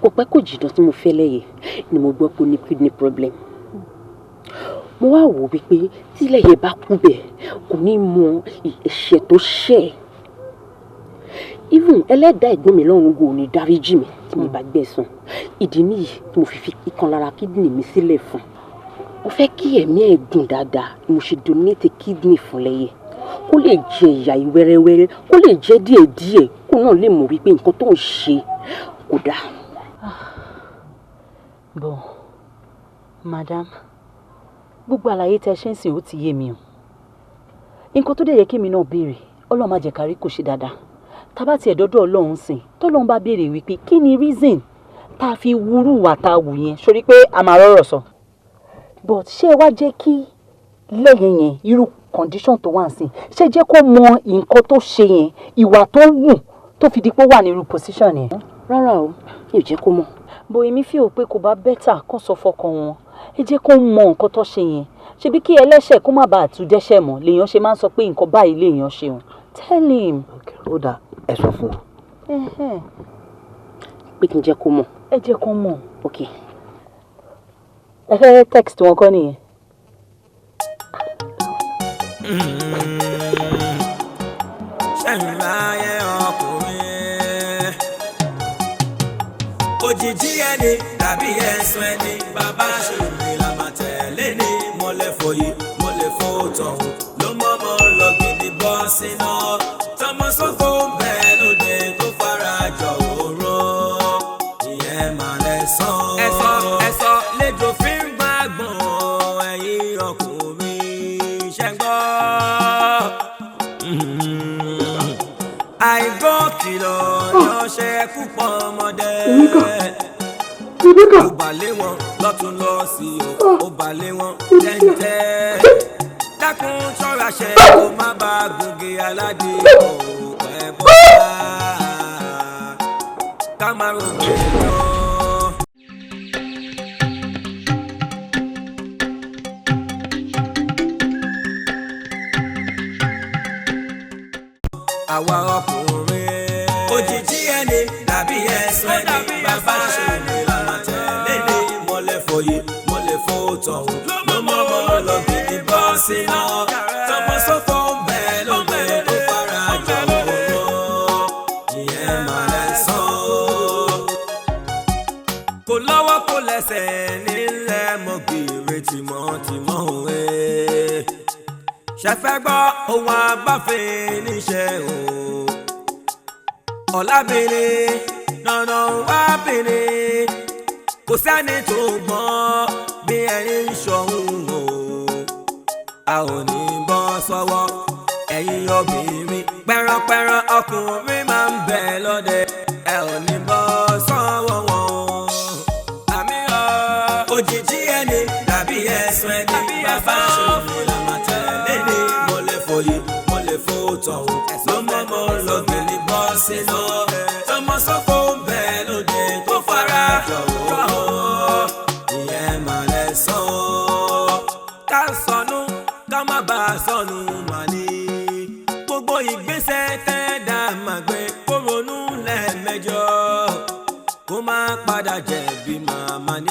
Kò pẹ́ kò jìnnà tí mo fẹ́ lẹ́yẹ ni mo gbọ́ pé ó ní kidney problem. Mo wá wò wípé tí lẹ́yẹ bá kú bẹ́ẹ̀ kò ní mọ ẹ̀ṣẹ̀ tó ṣẹ̀. Even ẹlẹ́dàá ẹ̀gbọ́n mi lọ́run kò ní dáríjì mi tí mo bá gbẹ̀san. Ìdí nìyí tí mo fi fi ìkan lára kidney mi sílẹ̀ fún. Mo fẹ́ kí ẹ̀mí ẹ̀ gùn dáadáa ni mo ṣe donate kidney fún lẹ́yẹ. Kó lè jẹ ìyà yìí wẹ́rẹ́wẹ́rẹ́, kó lè jẹ díẹ̀díẹ̀, kó náà lè mọ̀ wípé nǹkan tó ń ṣe kò dáa. Bon, madam, gbogbo àlàyé tẹ́ ṣe ń sìn ó ti yé mi o. Nǹkan tó dẹ̀ yẹ kí mi náà béèrè, Ọlọ́run má jẹ́ kárí kò ṣe dáadáa. Tá bá tiẹ̀ dọ́dọ̀ Ọlọ́run sìn, tọ́lọ́run bá béèrè wípé kí ni reason tá a fi wúrú wà tá a wù yẹn, sórí pé a máa rọ́rọ̀ sọ. But ṣé ẹ wá jẹ́ kí lẹ́yìn yẹn irú condition tó wà sí, ṣé jẹ́ kó mọ nǹkan tó ṣe yẹn, ìwà tó wù tó fi di pé wà ní irú position yẹn? Rárá o, mi ò jẹ́ kó mọ̀. Bó èmi fi hàn pé kò bá better kó sọ fọkàn wọn. Ẹ jẹ́ kó mọ nǹkan tó ṣe yẹn. Ṣebí kí ẹlẹ́ṣẹ̀ kó má bàa tún dẹ́ṣẹ̀ mọ́ lèèyàn ṣe máa ń sọ pé nǹkan báyìí lèèyàn ṣe òun. Tell him. Ó dáa, ẹ sọ fún wọn. Pé kí n jẹ́ kó mọ̀. Ẹ jẹ́ kó mọ̀. Okay. Ẹ fẹ́ text wọn kọ́ nìyẹn. Ṣẹ̀yìn láyé ọkùnrin òjijì ẹni tàbí ẹ̀sùn ẹni bàbá ṣòro la máa tẹ̀lé ní mọ́lẹ́fọ̀ yìí mọ́lẹ́fọ̀ tọ̀hún ló mọ́mọ́ lọ gidi bọ́ sínú tọmọ sọ́kò bẹ́ẹ̀ lóde tó fara jọ òró ìyẹn máa lẹ́sàn. ẹ̀sọ́ lẹ́jọ́ fi ń gbàgbọ́n ẹ̀yìn ọkùnrin ṣẹ́gbọ́. àìgbọ́ kìlọ̀ yọ̀ṣẹ́ púpọ̀ ọmọdé. ó balẹ̀ wọn lọ́tún lọ sí ó balẹ̀ wọn tẹ́ntẹ́. dákun ṣọ́ra ṣe kó má bá gògé aládé ẹ̀ bọ́ ká má rògbè lọ. àwa ọkùnrin òjijì ẹni tàbí ẹ̀sùn ẹni bàbá ṣòro làmà tẹ̀lé ní mọ́lẹ́fọ̀ yìí mọ́lẹ́fọ̀ tọ̀hún ló mọ́ lọ gidi bọ́ sínú tọmọ sọ́kò bẹ́ẹ̀ ló bẹ́ẹ̀ tó fara jọ òró ìyẹn máa lẹ́sàn. kò lọ́wọ́ kò lẹ́sẹ̀ nílẹ̀ mọ́ gbèrè tìmọ̀tìmọ̀ òwe ṣẹ̀fẹ̀ gbọ́ ohun abáfẹ́ níṣẹ́ o. ọ̀làbìnrin nànà wá bìnrin kò sẹ́ni tó gbọ́n bí ẹni ń ṣọ̀hún o. a ò ní bọ́ sọ́wọ́ ẹ̀yin obìnrin pẹ̀rànpẹ̀ràn ọkùnrin máa ń bẹ̀ lọ́dẹ ẹ ò ní bọ́ sọ́wọ́ wọn. àmì òjijì ẹni tàbí ẹ̀sùn ẹni bàbá ṣòfò làmà tẹ̀lé ní mọ́lẹ́fọ̀ yìí mọ́lẹ́fọ̀ tọ̀hún ló mọ́mọ́ lọ́gbìn ní bọ́ọ̀sì náà tọmọ sọ́kò bẹ́ẹ̀ lóde tó fara jọ̀wọ́ ìyẹn máa lẹ́sàn. ká sọnù ká má bàa sọnù mà ní gbogbo ìgbésẹ̀ tẹ́ dá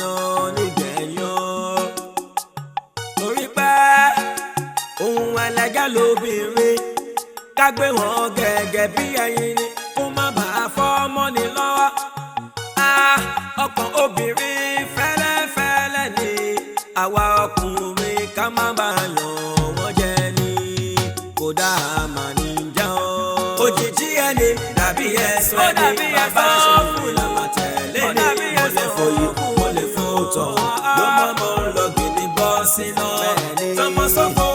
yan nígbẹ̀yàn. Torí pé ohun ẹlẹ́gẹ́ lóbìnrin ká gbé wọn gẹ́gẹ́ bí ẹyin ni kó má bàa fọ́mọ́ ni lọ́wọ́. Ọkàn obìnrin fẹ́lẹ́fẹ́lẹ́ ni àwa ọkùnrin ká má bàa yàn wọ́n jẹ ni kódà mà ní jẹ́ ọ́. Òjijì ẹni dàbí ẹ̀sùn ẹni bàbá ṣe fún ìlànà tẹ̀lé ni mo lè fò ikú mo lè fò tọ̀ ló mọ̀ mọ́ lọ́gìnì bọ́ sínú tọmọ sọ́kọ́.